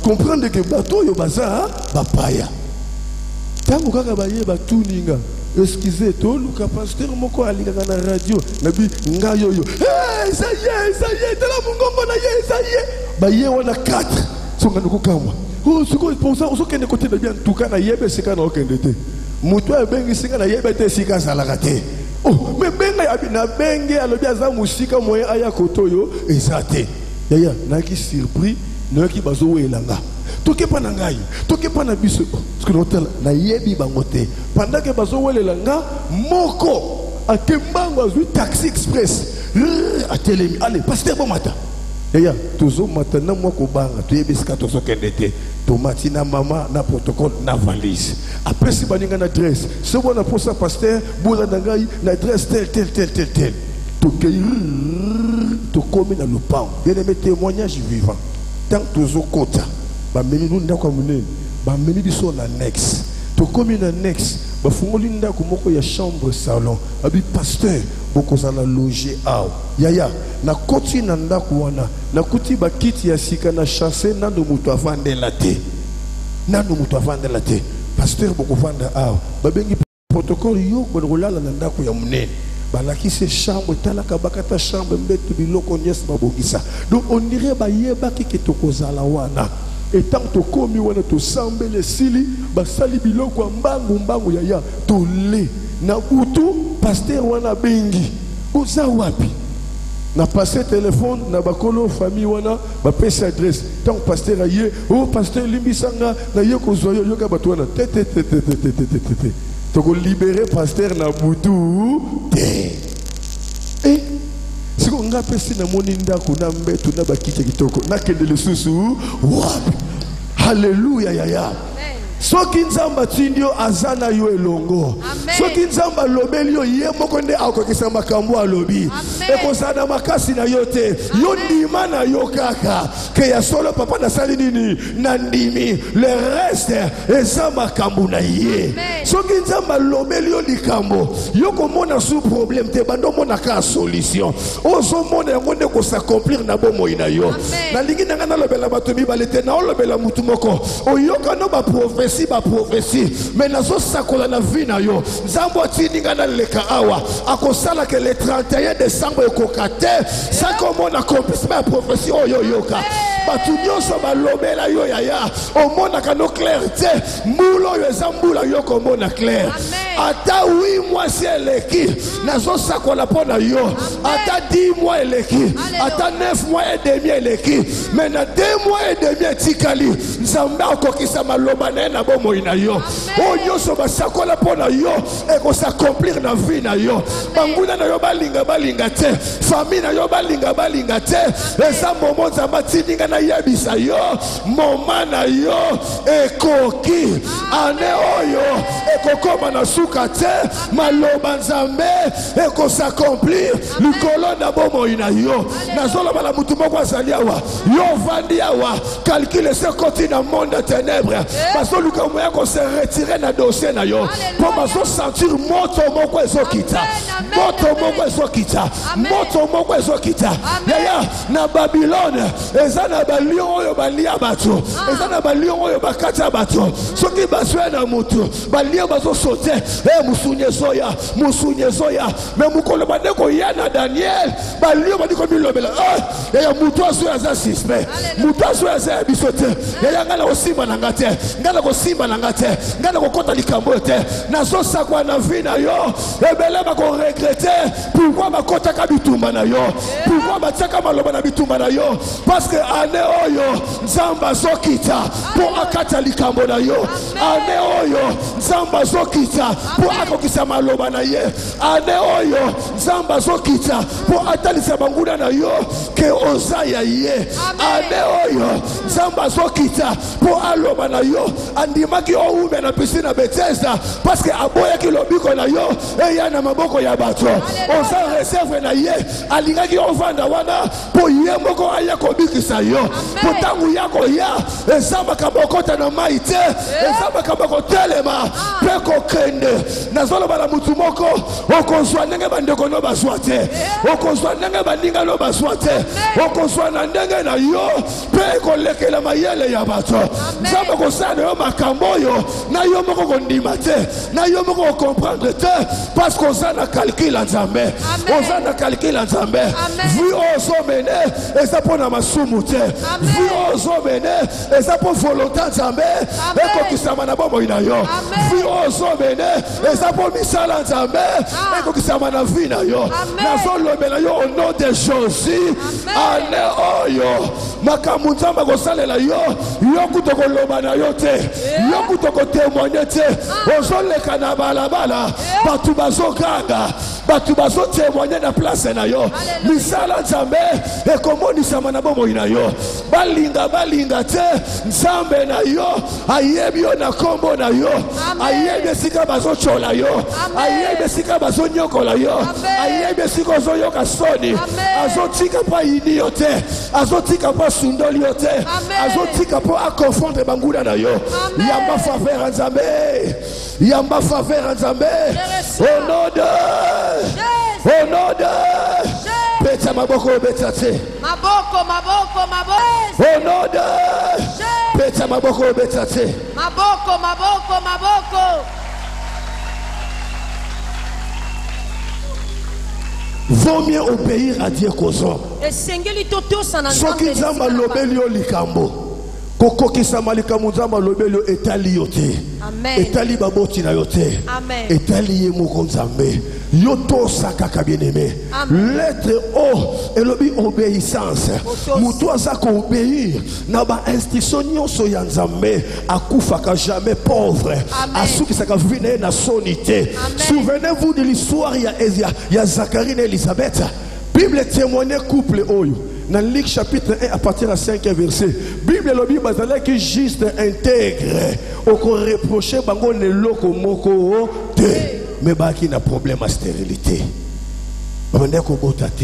comprendre que bato yo baza bapaya tango kaka baye batuninga excusez to luka pasteur moko alikaka na radio nabi nga yoyo ça y est tala mungombo na ye ça y est baye wana 4 songa nokokama siko pour ça osokende côté de bien tout cas na yebe sika na okende te muto abengi sika na yebe te sika salaka te oh mais benga na benge alobi aza musika moyen aya kotoyo ezate yaya naki surpris noki bazo elanga toke pa na ngai toke pa na biso ce que l'hôtel na yebi bangote pendant que bazo elanga moko akembango azui taxi express atelemi allez pasteur bon matin yaya tozo matana moko banga toyebiska tozo kendete tomati na mama na protocole na valise après si baninga na adresse ce bon pour ça pasteur bola na ngai na adresse tel toke to komi na lupao bien aimé témoignage vivant tant tozo kota ba meni nous ndako munene ba meni biso na next to komi na next ba fungoli ndako moko ya chambre salon abi pasteur boko sana loger aw yaya na koti na ndako wana na kuti ba kiti ya sika na chasser nando mutu avandela te pasteur boko vanda aw ba bengi protocole yo bolala na ndako ya munene balaki se chambre talaka bakata chambre mbetu biloko nyes babongisa donc on dirait ba yeba ki tokozala wana et tant to komi wana to sambele sili basali biloko mbangu yaya to le na butu pasteur wana bengi uza wapi na passé téléphone na bakolo famille wana ba pese adresse tant pasteur aye oh pasteur limbisanga na yeko zoyo yoka batu wana te toko libérer pasteur na butu te et siko nga pesi na moni ndako na mbetu na bakike kitoko na kende lisusu wapi haleluya yaya soki nzamba tindio azana yo elongo soki nzamba lobeli yo ye moko nde akokisa makambo alobi ekozana makasi na yo te yo ndima na yo kaka ke ya solo papa na sali nini na ndimi le reste eza makambo na ye soki nzamba lobeli yo likambo yo komona sous problème te bando mona ka solution ozo mona yango nde ko s'accomplir na bomoi na yo na lingi nanga na lobela bato mibale te na olobela mutu moko oyoka no ba prophétie mais nazo sakola na vie na yo nzambo atindinga na leka awa akosala ke le 31 décembre ekokate sa komona accomplissement ya prophétie oyo yoka batu nyonso balobela yo yaya omonaka no clair te mbula oyo eza mbula yo komona clair ata 8 mois si eleki nazo sakola mpona yo ata 10 mois eleki ata 9 mois et demi eleki mais na 2 mois et demi etikali nzambe akokisa maloba na ye na bomoi na yo oyo nyonso basakola mpona yo ekosakomplir na vie na yo banguna na yo balinga te famille na yo balinga te eza momo nzambe atindinga na na yebisa yo momana yo ekoki ane oyo ekokoma na suka te maloba nzambe ekosakomplir likolo na bomoi na yo nazoloba na mutu moko azali awa yo vandi awa calcule se koti na monde de ténèbres bazoluka moya ko se retirer na dossier na yo po bazo sentir moto moko ezokita moto moko ezokita yaya na Babylone eza na balion oyo balia bato eza na balion oyo bakata bato soki baswe na mutu balia bazo sauter musunye soya mais mukolo bandeko yana Daniel balio bandiko bilobela yaya mutu aso aza suspect mutu aso aza bisote yaya ngala osimba na ngate ngala kosimba na ngate ngala kokota likambo te nazo sakwa na vie na yo ebele ba ko regretter pourquoi bakota ka bitumba na yo pourquoi bataka maloba na bitumba na yo parce que ane oyo nzamba zokita po akata likambo na yo ane oyo nzamba zokita po akokisa maloba na ye ane oyo nzamba zokita po atalisa banguna na yo ke ozaya ye ane oyo nzamba zokita po aloba na yo andimaki oume na piscine Bethesda parce que aboya ki lobiko na yo eya na maboko ya bato oza reserve na ye alingaki ovanda wana po ye moko aya kobikisa yo po tangu yako ya ezamba kabokota na maite ezamba kaboko telema peko kende nazoloba na mutu moko okozwa ndenge bandeko no bazwa te okozwa ndenge bandinga no bazwa te okozwa na ndenge na yo pe kolekela mayele ya bato nzamba kosana yo makambo yo na yo moko kondima te na yo moko comprendre te parce qu'on a na calcul nzambe on na calcul nzambe vu ozomene eza pona masumu te vu ozomene eza po volonté nzambe ekokisama na bomoi na yo vu ozomene eza po misala nzambe ekokisama na vie na yo nazolobela yo au nom de Jésus ane oyo makambo nzambe kosalela yo yo kutokoloba na yo te yo kutokotémoigner te ozoleka na balabala batu bazokanga batu bazotémoigner na place na yo misala nzambe ekomonisama na bomoi na yo balinga te nzambe na yo ayebi yo na kombo na yo ayebi esika bazochola yo ayebi esika bazonyokola yo ayebi esika ozoyoka soni azotika pa ini yo te azotika pa sundoli yo te azotika po akonfondre banguna na yo yamba faveur nzambe au nom de Beta maboko beta te maboko au nom de Beta maboko beta te maboko vaut mieux obéir à Dieu qu'aux hommes. Soki nzamba lobeli yo likambo kokokisama likambo nzamba lobeli yo etali yo te etali baboti na yo te etali ye moko nzambe yo tosakaka bien-aimé lettre O elobi obéissance mutu aza koobéir na ba instruction nyonso ya nzambe akufaka jamais pauvre asukisaka vie na ye na soni te. Souvenez-vous de l'histoire ya Zacharie et Elisabeth. Bible témoigne couple oyo dans Luc chapitre 1 à partir de 5 verset. Bible lobi bazala qui juste intègre au reprocher bango ne loko moko te mais baki na problème à stérilité. Bande ko botate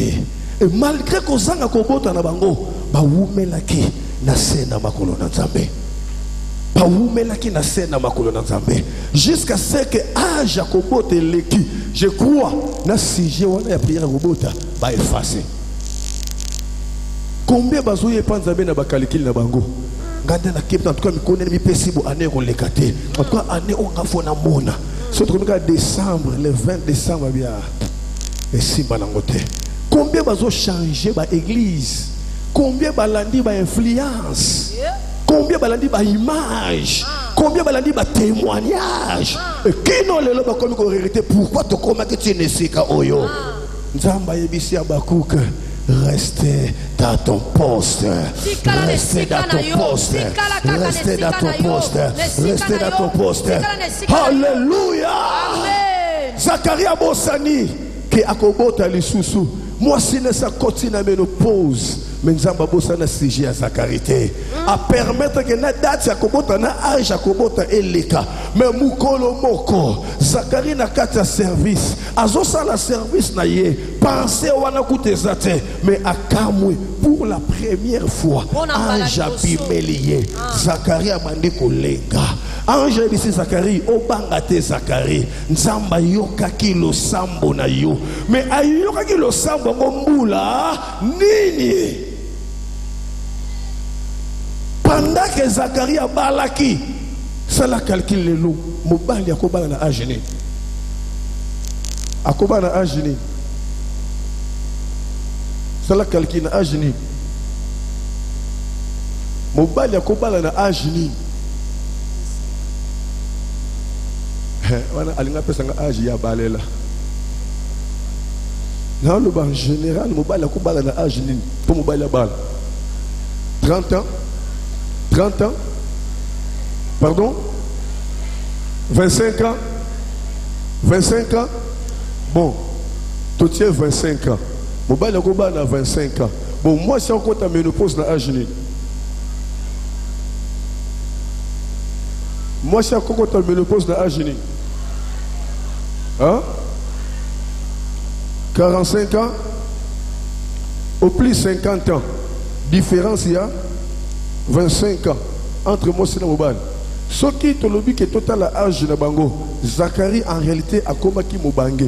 et malgré ko zanga ko bota na bango ba wumelaki na sena makolo na nzambe. Ba wumelaki na sena makolo na nzambe jusqu'à ce que âge ko bote leki. Je crois na sujet wana ya prière ko bota ba effacer. Combien bazoye panzabe na bakalikili na bango ngande na kept en tout cas mi connaît mi pesibo année ko lekate en tout cas année on nga fona mona surtout comme décembre le 20 décembre bien et simba na ngote. Combien bazo changer ba église, combien balandi ba influence, combien balandi ba image, combien balandi ba témoignage et qui non le loba comme ko hérité pourquoi to koma que tu ne sais ka oyo nzamba yebisi abakuka. Restez dans ton poste. Restez dans ton poste. Restez dans ton poste. Restez dans ton poste. Alléluia. Zacharie Bosani qui akobota lisusu. Moi si ne sa continue à ménopause. mais nzamba bosa na sujet à Zacharie à permettre que na date ya kobota na âge ya kobota eleka mais mukolo moko Zacharie na kata service azosa la service na ye penser wana kutezate mais akamwe pour la première fois ange abimeliye Zacharie abandi kolenga ange bisi Zacharie obangate Zacharie nzamba yokaki losambo na yo mais ayokaki losambo ngombula nini pendant que Zacharie abalaki ça la calcule le loup mobali akobala na âge ni akobala na âge ni ça la calcule na âge ni mobali akobala na âge ni wana alinga pesa nga âge ya balela na le en général mobali akobala na âge ni pour mobali abala 30 ans 30 ans pardon 25 ans 25 ans bon tu tiens 25 ans mobali akobala na 25 ans bon moi si on compte la ménopause na âge ni moi si on compte la ménopause na âge ni hein 45 ans au plus 50 ans différence il y a 25 ans entre moi et mobile. Ce qui est le but que total âge de bango Zacharie en réalité a comme qui mobange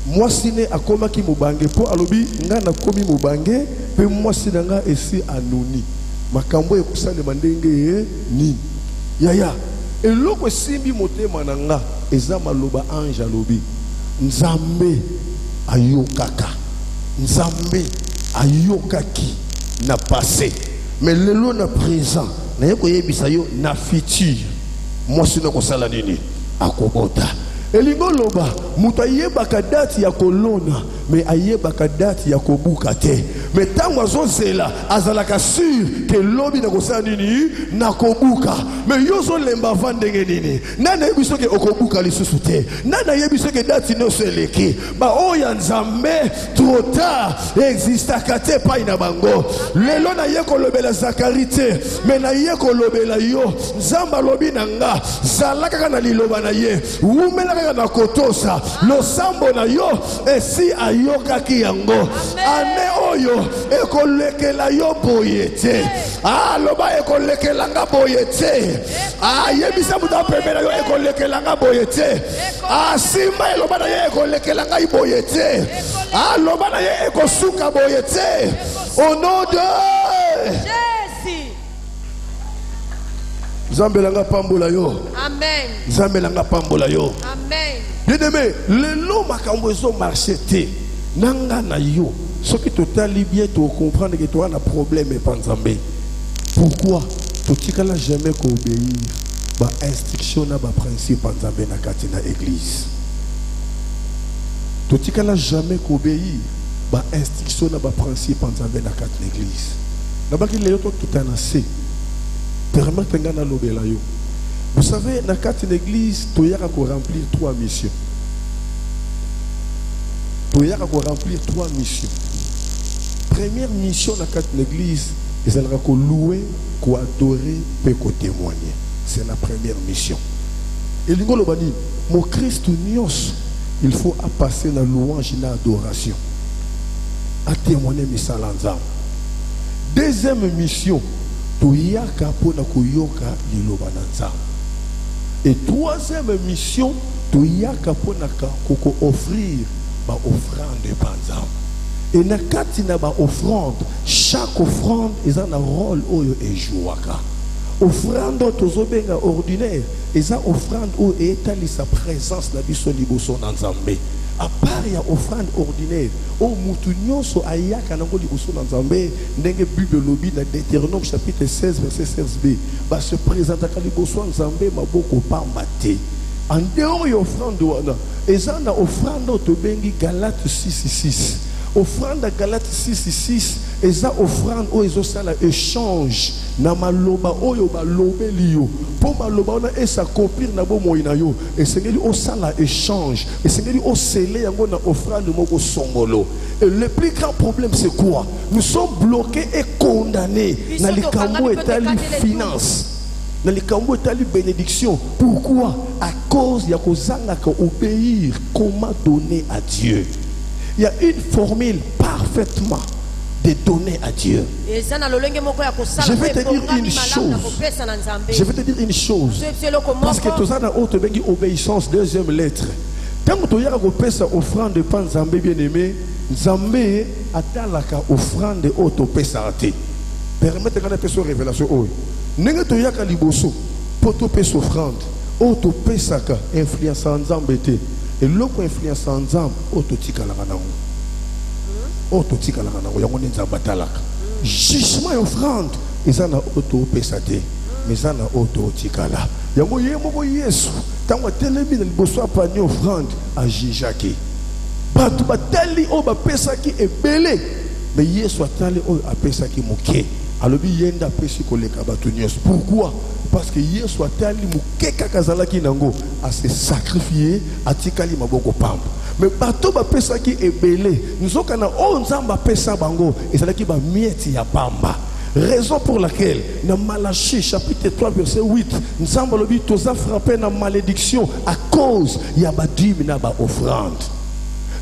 moi siné a comme qui mobange pour alobi nga na komi mobange pe moi sinanga esi anoni makambo ekusa le mandenge ni yaya eloko simbi motema nanga eza maloba ange alobi nzambe ayokaka nzambe ayokaki na passé mais lelo na présent na yeko yebisa yo na futur moi sino ko sala nini akobota elingo loba muta yebaka date ya kolona mais ayebaka date ya kobuka te mais tango azozela azalaka sûr que lobi na kosala nini na kobuka mais yozo lemba vandenge nini nana yebiso ke okobuka lisusu te nana yebiso ke date no seleki ba oya nzambe trop tard existaka te pa ina bango lelo na yeko lobela Zacharie te mais na yeko lobela yo nzamba lobi nanga zalaka na liloba na ye umela na kotosa losambo na yo esi ayokaki yango ane oyo ekolekela yo boyete loba ekolekela nga boyete yebisa muta pembela yo ekolekela nga boyete simba eloba na ye ekolekela nga boyete loba na ye ekosuka boyete au nom de Jésus Zambelanga pambola yo. Amen. Zambelanga pambola yo. Amen. Bien-aimé, le long makambo ezo marché te. Nanga na yo. Ce qui total bien tu comprendre que tu as un problème et pas Nzambe. Pourquoi? Tu ne jamais qu'obéir ba instruction na ba principe Nzambe na kati na église. Tu ne jamais qu'obéir ba instruction na ba principe Nzambe na kati na église. Na ba ki le yo to kitanase. Vous savez, dans l'église, tu as remplir 3 missions. Tu as remplir 3 missions. Première mission dans l'église, c'est de louer, adorer et témoigner. C'est la première mission. Et mon Christ, il faut passer dans la louange et l'adoration. À témoigner, deuxième mission. Et troisième mission, offrir offrande panza. Et na kati na ba offrande, chaque offrande est un rôle oyo e jouaka. Offrande tozobenga ordinaire, et ça offrande oyo etali sa présence na biso liboso na Nzambe. À part ya offrande ordinaire, o mutu nyonso ayaka nango liboso na Nzambe, ndenge Bible lobi na Deutéronome chapitre 16 verset 16b, ba se présentaka liboso na Nzambe maboko pamba te. En dehors ya offrande wana, eza na offrande to bengi Galate 6:6. offrande à Galates 6:6 eza offrande o ezosala échange na maloba oyo balobeli yo po maloba ona s'accomplir na bomoi na yo esengeli osala échange esengeli osele yango na offrande moko songolo. Et le plus grand problème c'est quoi? Nous sommes bloqués et condamnés na likambo etali finance na likambo etali bénédiction. Pourquoi? À cause ya kozanga ka obéir, comment donner à Dieu. Il y a une formule parfaitement de donner à Dieu. Je vais te dire une chose. Je vais te dire une chose. Parce que tout ça dans autre obéissance, deuxième lettre. Tant que tu as une offrande de pan Zambé bien-aimé, Zambé atalaka offrande de auto pesante. Permettez-moi de faire une révélation. Nenga tu as une liboso pour te payer offrande. Auto pesaka influence en Zambé. Et l'autre influence en Zambé, auto tika la ganao. Auto tika la ganao. Yango ni Zambatalaka. Jugement et offrande. Ils en ont auto pesate. Mais ils en ont auto tika la. Yango yemoko Yesu. Tango telemi na liboso apani offrande a jijaki. Batu batali o ba pesaki ebele. Mais Yesu atali o apesaki moke. Alobi yenda pesi koleka batu nyos. Pourquoi? Parce que Yesu atali moke kakazalaki nango a se sacrifier atikali maboko pamba. Mais bato ba pesaki ebele. Nzoka na o nzamba pesa bango ezalaki ba mieti ya pamba. Raison pour laquelle dans Malachie chapitre 3 verset 8 nous avons dit tous a frappé dans malédiction à cause il y a badime na ba offrande.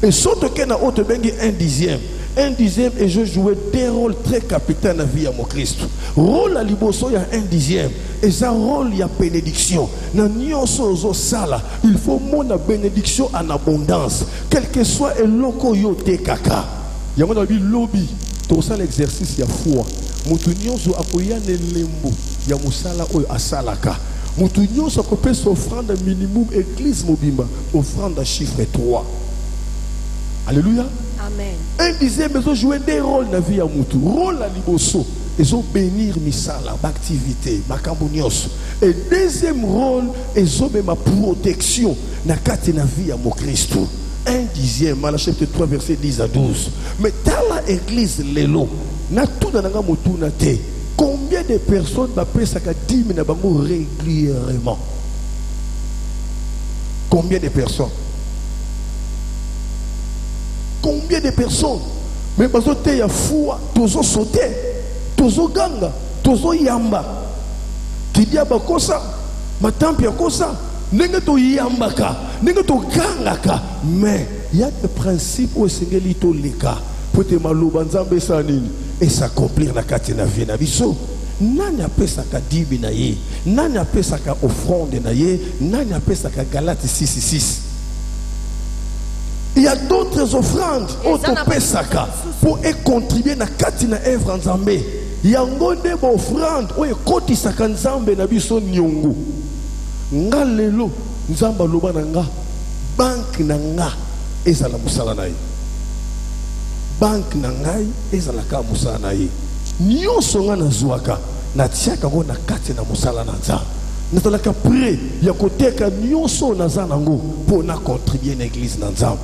Et surtout que na autre bengi un dixième et je jouais des rôles très capitaux dans la vie à mon Christ. Rôle à liboso il y a un dixième et ça rôle il y a bénédiction. Dans nyonso zo sala il faut mon bénédiction en abondance quel que soit le loco yo te kaka. Il y a mon avis lobby tout ça l'exercice il y a foi. Mutu nyonso akoyane lembo ya musala oyo asalaka. Mutu nyonso akopesa offrande minimum église mobimba offrande à chiffre 3. Alléluia. Amen. Un dixième ils ont joué des rôles dans la vie à mutu. Rôle à liboso. Ils ont bénir misala, activité, makambo nyonso. Et deuxième rôle ils ont même ma protection na kati na vie à mon Christ. Un dixième, Malachie chapitre 3 verset 10 à 12. Mais dans l'église lelo na tout dans nga motuna te. Combien de personnes va payer ça 10 000 bango régulièrement? Combien de personnes? Combien de personnes? Mais bazo te ya fua, tozo sauté, tozo ganga, tozo yamba. Kidia bakosa, matampi yakosa, nenga to yambaka, nenga to gangaka. Mais il y a des principes où sengeli to leka. Pour te maloba nzambe sanini et s'accomplir na kati na vie na biso. Nani apesaka dibi na ye, nani apesaka offrande na ye, nani apesaka Galates 6:6. Il y a d'autres offrandes autopesaka pour contribuer na kati na œuvre nzambe. Yango nde ba offrande o ekotisaka nzambe na biso nyongo. Nga lelo nzamba loba na nga bank na nga ezala musala na ye. Bank na ngai ezalaka musala na ye. Nyonso nga nazwaka na tiaka ngo na kati na musala na nzambe. Nazalaka prêt ya koteka nyonso naza nango pour na contribuer na église na nzambe.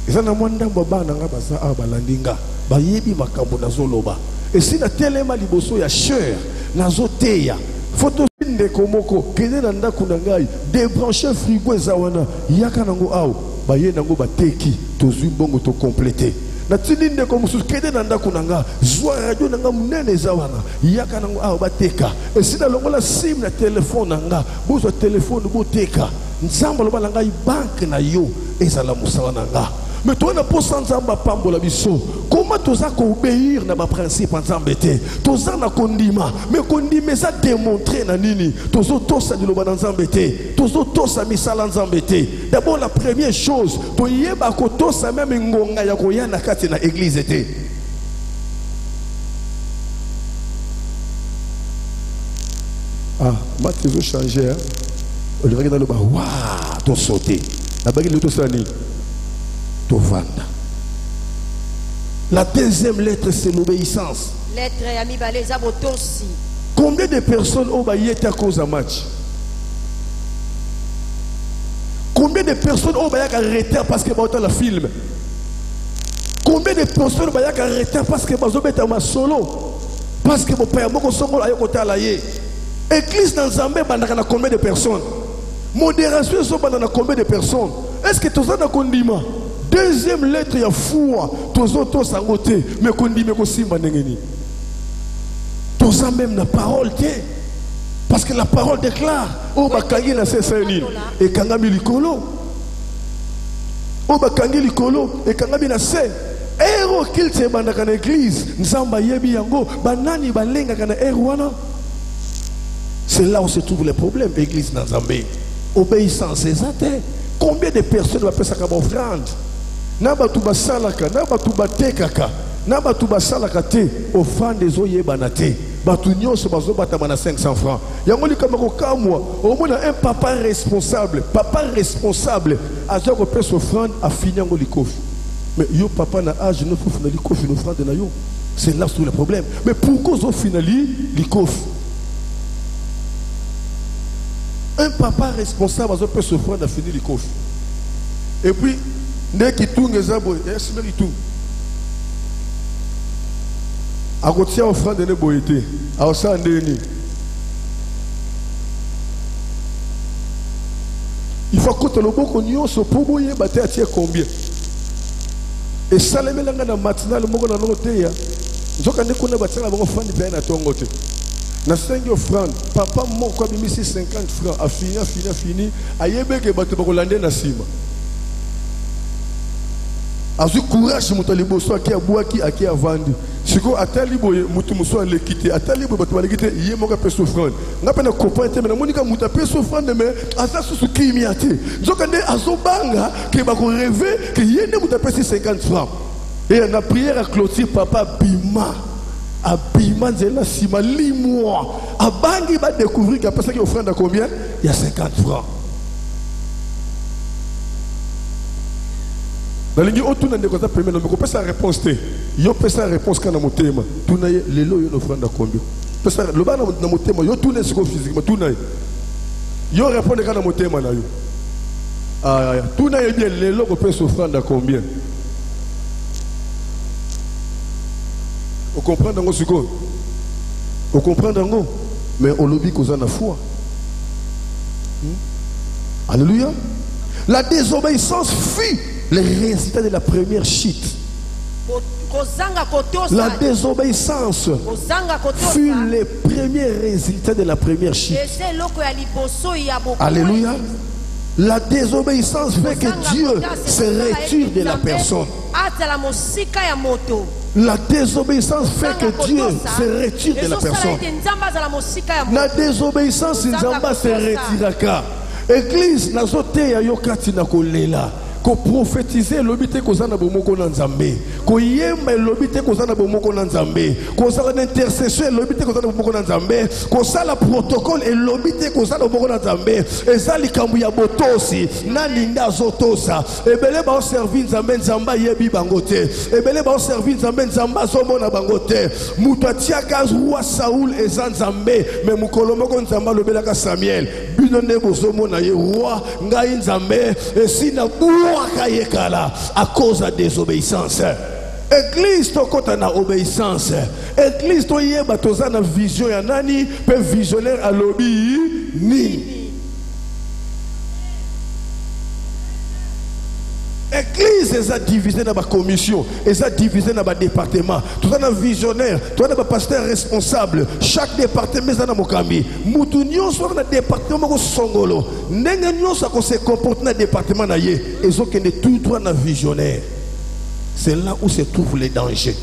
Ezana mwanda baba nga baza abalandinga bayebi makambo nazoloba. Et si na telema liboso ya cher nazoteya photo de komoko kene na ndako na ngai débrancher frigo ezawana yaka nango aw baye nango bateki tozwi mbongo to compléter. Na tindinde ko musu kede na ndako nanga zwa radio nanga munene zawana yaka nango aw bateka. Et si na longola sim na téléphone nanga bozwa téléphone boteka nzamba loba nanga bank na yo ezala musala nanga. Mais toi na posa nzamba pambola biso comment toza ko obéir na ba principe nzambe te toza na kondima mais kondima ça démontrer na nini tozo tosa diloba nzambe te tozo tosa misala nzambe te. D'abord la première chose to yeba ko tosa même ngonga ya ko yana kati na église te. Ah Matthieu veut changer hein. On le regarde dans le bas waouh to sauter la bague le to sani. La deuxième lettre c'est l'obéissance. Combien de personnes ont été à cause d'un match? Combien de personnes ont été arrêtées parce que la film? Combien Combien de personnes vont arrêter parce que vous êtes en solo? Parce que mon père, mon songo a côté à l'aïe. Église dans Zambé, il combien de personnes? Modération, il y a combien de personnes? Est-ce que tout ça n'a condiment? Deuxième lettre, il y a foi. Tout ça, tout ça, mais condiment aussi, tout ça même la parole, parce que la parole déclare. Oh, bakangi na seseni. Et kangami likolo. Oh, bakangi likolo. Et kangami na se. Ero kilte bandaka na église. Nzamba yebi yango. Banani balenga kana erwana. C'est là où se trouvent les problèmes, l'église dans Zambé. Obéissance, c'est ça. Combien de personnes vont faire ça comme offrande? Naba tuba salaka, naba tuba tekaka, naba tuba salaka te, offrande des oye banate. Batunyo se bazo batamana 500 francs. Yangoli kamako kamwa, au moins un papa responsable, a déjà repéré son offrande a fini en likof. Mais yo papa na âge ne faut finali kof une offrande na yo. C'est là tout le problème. Mais pourquoi zo finali likof? Un papa responsable a repéré son offrande a fini likof. Et puis dès qu'il tourne les arbres, il tout. A côté offrande de boyété, à osa ndeni. Il faut que le bon qu'on se pour boyer battre à tirer combien. Et ça les mélange dans matinal le mot dans notre terre. Je quand on a battu la bonne offrande bien à ton côté. Na 5 offrandes, papa mon quoi bimi 50 francs a fini a yebe que battre pour lander na sima. Azu courage mutalibo so qui a bois qui a vendu. Siko atalibo mutu muso le quitter atalibo batu le quitter yé mo ka pe souffrande. N'a pas na comprendre mais na monika muta pe souffrande mais asa su kimiate. Zokande azobanga que ba ko rêver que yé ne muta pe 50 francs. Et na prière à clôture papa bima. Abima nzela sima limwa. Abangi ba découvrir que parce que offrande à combien? Il y a 50 francs. Dans les gens qui ont des choses à permettre, on peut sa réponse. Il peut sa réponse quand on a thème. Tout n'a les lois une offrande à combien? Le bas dans mon thème, il tout n'est pas physiquement. Tout n'a il répond quand on a thème là. Ah, tout n'a bien les lois on peut s'offrande à combien? On comprend dans ce qu'on. On comprend dans mais on lobby qu'on a la foi. Alléluia. La désobéissance fut les résultats de la première chute. La désobéissance fut les premiers résultats de la première chute. Alléluia. La désobéissance fait que Dieu se retire de la personne. La désobéissance fait que Dieu se retire de la personne. La désobéissance, Nzamba se retiraka. Église, na zote ya yokati na kolela. Ko prophétiser l'obité kozana bomoko na Nzambe, ko yemba l'obité kozana bomoko na Nzambe, ko sala intercession l'obité kozana bomoko na Nzambe, ko sala protocole et l'obité kozana bomoko na Nzambe, ezali kambu ya botosi na linda zotosa, ebele ba servir Nzambe Nzamba yebi bangote, ebele ba servir Nzambe Nzamba zomona bangote, mutu atiaka roi Saoul eza Nzambe, mais mukolo moko Nzamba lobelaka Samuel, binone bozomona ye roi ngai Nzambe esina à cause de la désobéissance. Église tokota na obéissance. Église to yeba tozana vision ya nani pe visionnaire à lobby ni. Église est divisée dans ma commission, est divisée dans ma département. Tout un visionnaire, tout un pasteur responsable. Chaque département est dans mon camion. Moutounion soit dans le département de Songolo. Nengenyon soit se comporte dans le département naïe. Et ils ont que tout droit dans visionnaire. C'est là où se trouvent les dangers.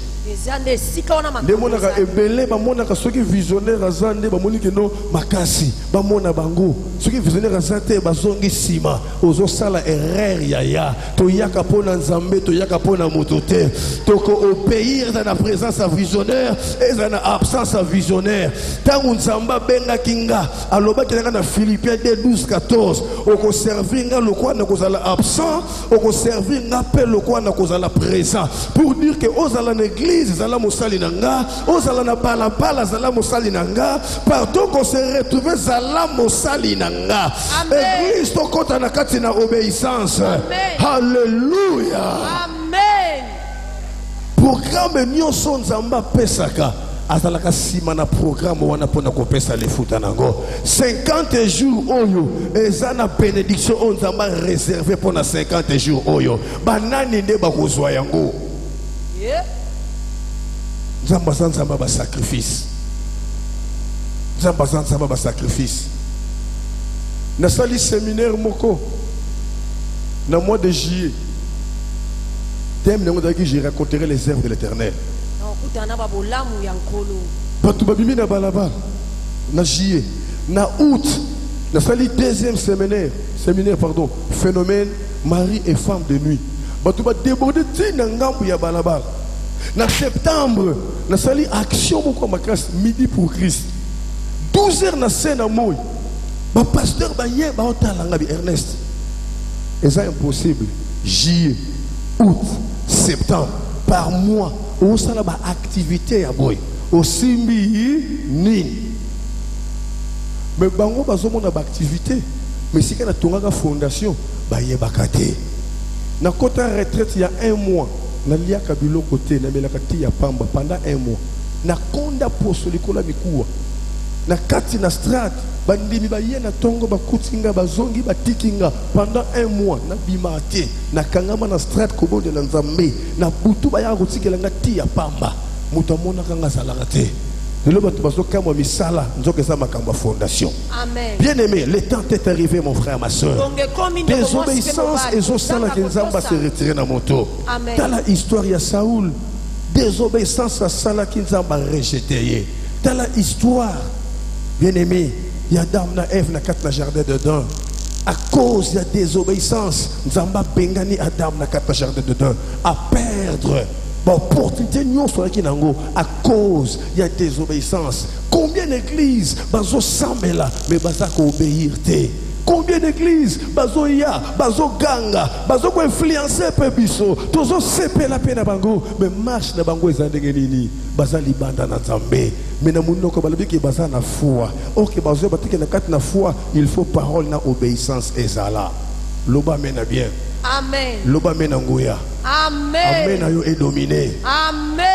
Demonaka ebele bamonaka soki visionnaire azande bamoniki no makasi bamona bango soki visionnaire azate bazongi sima ozo sala erreur yaya to yaka pona Nzambe to yaka pona motote toko obéir dans la présence à visionnaire et dans la absence à visionnaire tangu Nzamba benga kinga aloba kinga na Philippiens 2:12 oko servir nga lokwa na kozala absent oko servir nga pe lokwa na kozala présent pour dire que ozala na église zala mosali nanga ozala na balabala zala mosali nanga pardon qu'on se retrouve zala mosali nanga église to kota na kati na obéissance. Alléluia. Amen. programme nyonso nzamba pesaka azalaka sima na programme wana pona ko pesa le futa nango 50 jours oyo eza na bénédiction on nzamba réservé pona 50 jours oyo banani nde bakozwa yango nzamba nzamba ba sacrifice nzamba ba sacrifice na sali séminaire moko na mois de juillet thème que j'ai raconterai les œuvres de l'Éternel. Patu babimi na balaba na juillet na août na sali deuxième séminaire phénomène mari et femme de nuit. Batu ba déborder ti na ngambu ya balaba. Na septembre na sali action moko makasi midi pour Christ. 12h na scène moy. Ba pasteur ba ye ba otala ngabi Ernest. Et ça impossible. Juillet, août, septembre, par mois, on a une activité à boy. Au simbi ni. Mais bango bazo mon activité. Mais si kana tonga ga fondation, ba ye bakate. Na kota retraite il y a 1 mois, na lia kabilo côté na melakati ya pamba pendant 1 mois. Na konda posolikola mikuwa. Na kati na strat bandimi baye na tongo bakutinga bazongi batikinga pendant 1 mois na bimate na kangama na strat kobo de nzambe na butu baya kotikela ngati ya pamba mutu amona kanga salaka te lelo batu baso kama misala nzoke za makamba fondation. Amen. Bien aimé, le temps est arrivé mon frère ma soeur. Désobéissance et zo sala ki nzamba se retirer na moto. Dans la histoire ya Saoul, désobéissance à sala ki nzamba rejeté. Dans la histoire bien aimé, il y a Adam na Ève na kat na jardin dedans. À cause de la désobéissance, Nzamba bengani Adam na kat na jardin dedans. À perdre l'opportunité à cause de la désobéissance. Combien d'églises bazo sambela mais bazako obéir te? Combien d'églises bazo ya, bazo ganga, bazo ko influencer pe biso, tozo sepe la pe na bango, mais marche na bango ezandenge nini? Bazali banda na Nzambe. Mais na mundo ko balobi ki baza na foi. OK bazo batike na kat na foi, il faut parole na obéissance ezala. Loba mena bien. Amen. Loba mena ngoya. Amen. Amen ayo est dominé. Amen.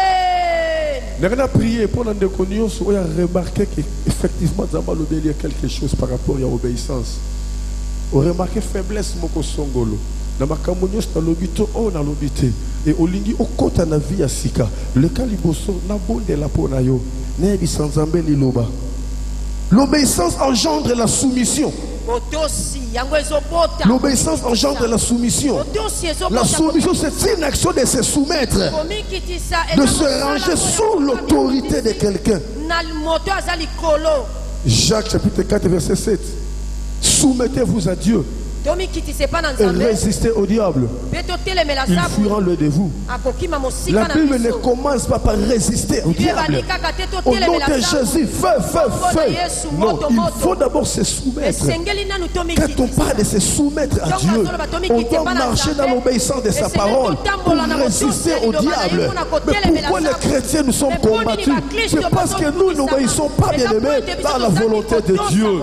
Nous avons prié pour nous connaître, on a remarqué qu'effectivement Nzamba lobi il y a quelque chose par rapport à l'obéissance. On a remarqué faiblesse moko songolo. Na makambo nyos na lobito on a lobité et olingi okota na vie ya sika. Le kaliboso na bonde la pona yo. Ne bi sans Nzambe liloba. L'obéissance engendre la soumission. L'obéissance engendre la soumission. La soumission, c'est une action de se soumettre, de se ranger sous l'autorité de quelqu'un. Jacques chapitre 4 verset 7. Soumettez-vous à Dieu et résistez au diable. Ils fuiront loin de vous. La Bible ne commence pas par résister au diable. Au nom de Jésus, feu. Non, il faut d'abord se soumettre. Quand on parle de se soumettre à Dieu, on doit marcher dans l'obéissance de sa parole pour résister au diable. Mais pourquoi les chrétiens nous sommes combattus? C'est parce que nous n'obéissons pas, bien aimés, dans la volonté de Dieu.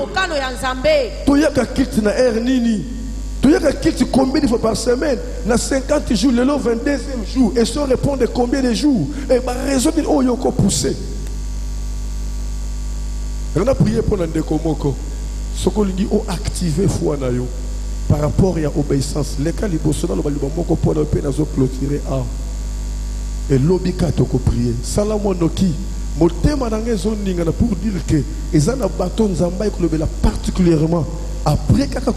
Tu y a qui combien de fois par semaine? Na 50 jours, le 22e jour. Et si on répond de combien de jours? Et ma raison de oh yoko poussé. On a prié pour l'Andekomoko. Ce qu'on dit, oh activer foi na yo par rapport à l'obéissance. Les cas liboso dans le balibamoko pour la paix dans clôturer ah. Et l'obika toko prier. Salamonoki. Motema nange zoninga pour dire que ils ont un bâton Nzamba et particulièrement. Après kaka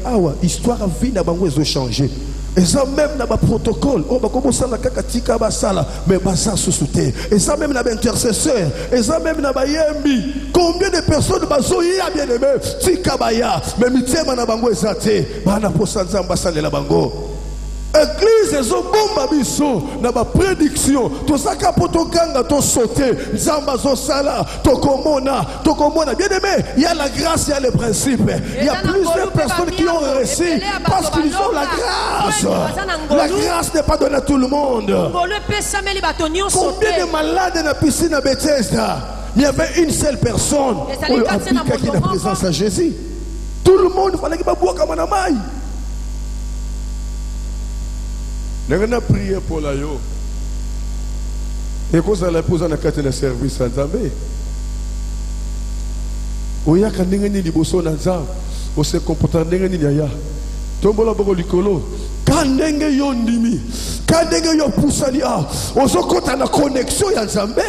awa histoire à vie na bango ezo changer. Et ça même na ba protocole, on va commencer na kaka tika ba sala, mais ba ça sous-souté. Et ça même na ba intercesseur, et ça même na ba yembi. Combien de personnes bazo ya bien aimé tika ba ya, mais mitema na bango ezate, ba na posa Nzamba sala la bango. Église ezo bomba biso na ba prédiction to saka potokanga to sauter Nzamba zo sala to komona bien aimé il y a la grâce il y a le principe il y a plusieurs personnes qui ont réussi parce qu'ils ont la grâce n'est pas donnée à tout le monde. Combien de malades dans la piscine à Bethesda il y avait une seule personne qui a la présence à Jésus. Tout le monde fallait qu'il boive comme un maille. Nous avons prié pour la yo. Et quand ça la pose en akate na service à Nzambe. Oya kanengeni liboso na Nzambe. O se comporter ndengeni yaya. Tombola boko likolo. Kandenge yo ndimi. Kandenge yo pusani a. Ozo kota na connexion ya Nzambe.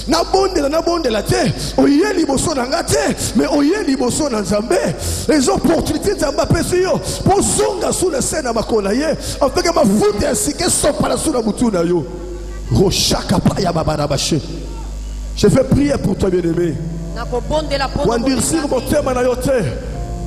Na bonde la te. Oye liboso na ngate. Mais oye liboso na Nzambe. Les opportunités Nzamba pesi yo. Pour zonga sous le scène à makona ye. En fait que ma foute ainsi que so para sous la mutu na yo. Je fais prier pour toi, bien-aimé. Pour endurcir mon thème na yote.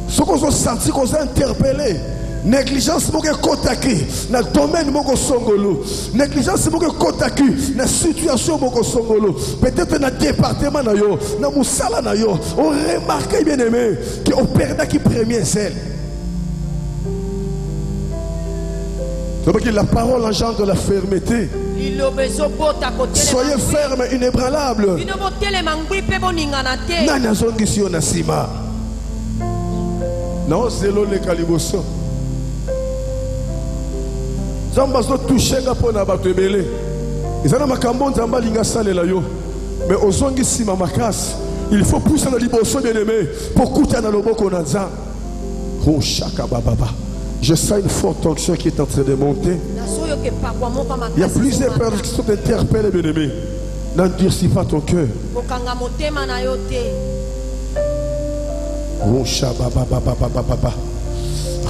Ce qu'on a senti, qu'on a interpellé. Négligence moke kotaki na domaine moko songolo. Négligence moke kotaki na situation moko songolo. Peut-être na département na yo, na musala na yo. On remarque, bien-aimé, qu'on perd qui premier zèle. La parole engendre la fermeté. Soyez ferme, inébranlable. Nana zongi si on a sima. Non, c'est l'eau le caliboso. Zamba zo touché ngapona batebele. Izana makambo nzamba linga sale la yo. Mais ozongi sima makas. Il faut pousser dans liboso bien-aimé pour couper dans le boko nanza. Oh shaka baba. Je sens une forte tension qui est en train de monter. Il y a plusieurs personnes qui sont interpellées, bien-aimés. N'endurcis pas ton cœur. Oh shaba baba baba baba.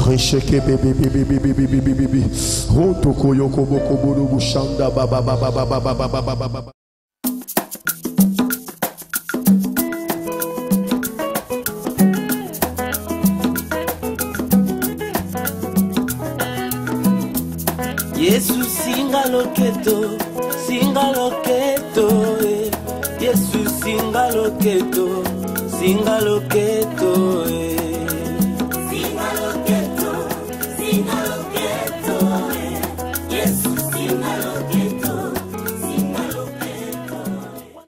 Recheke bébé bébé bébé bébé bébé. Oh toko yoko boko bodo bushanda baba baba baba baba baba baba. Yesu singa loketo, Yesu singa loketo,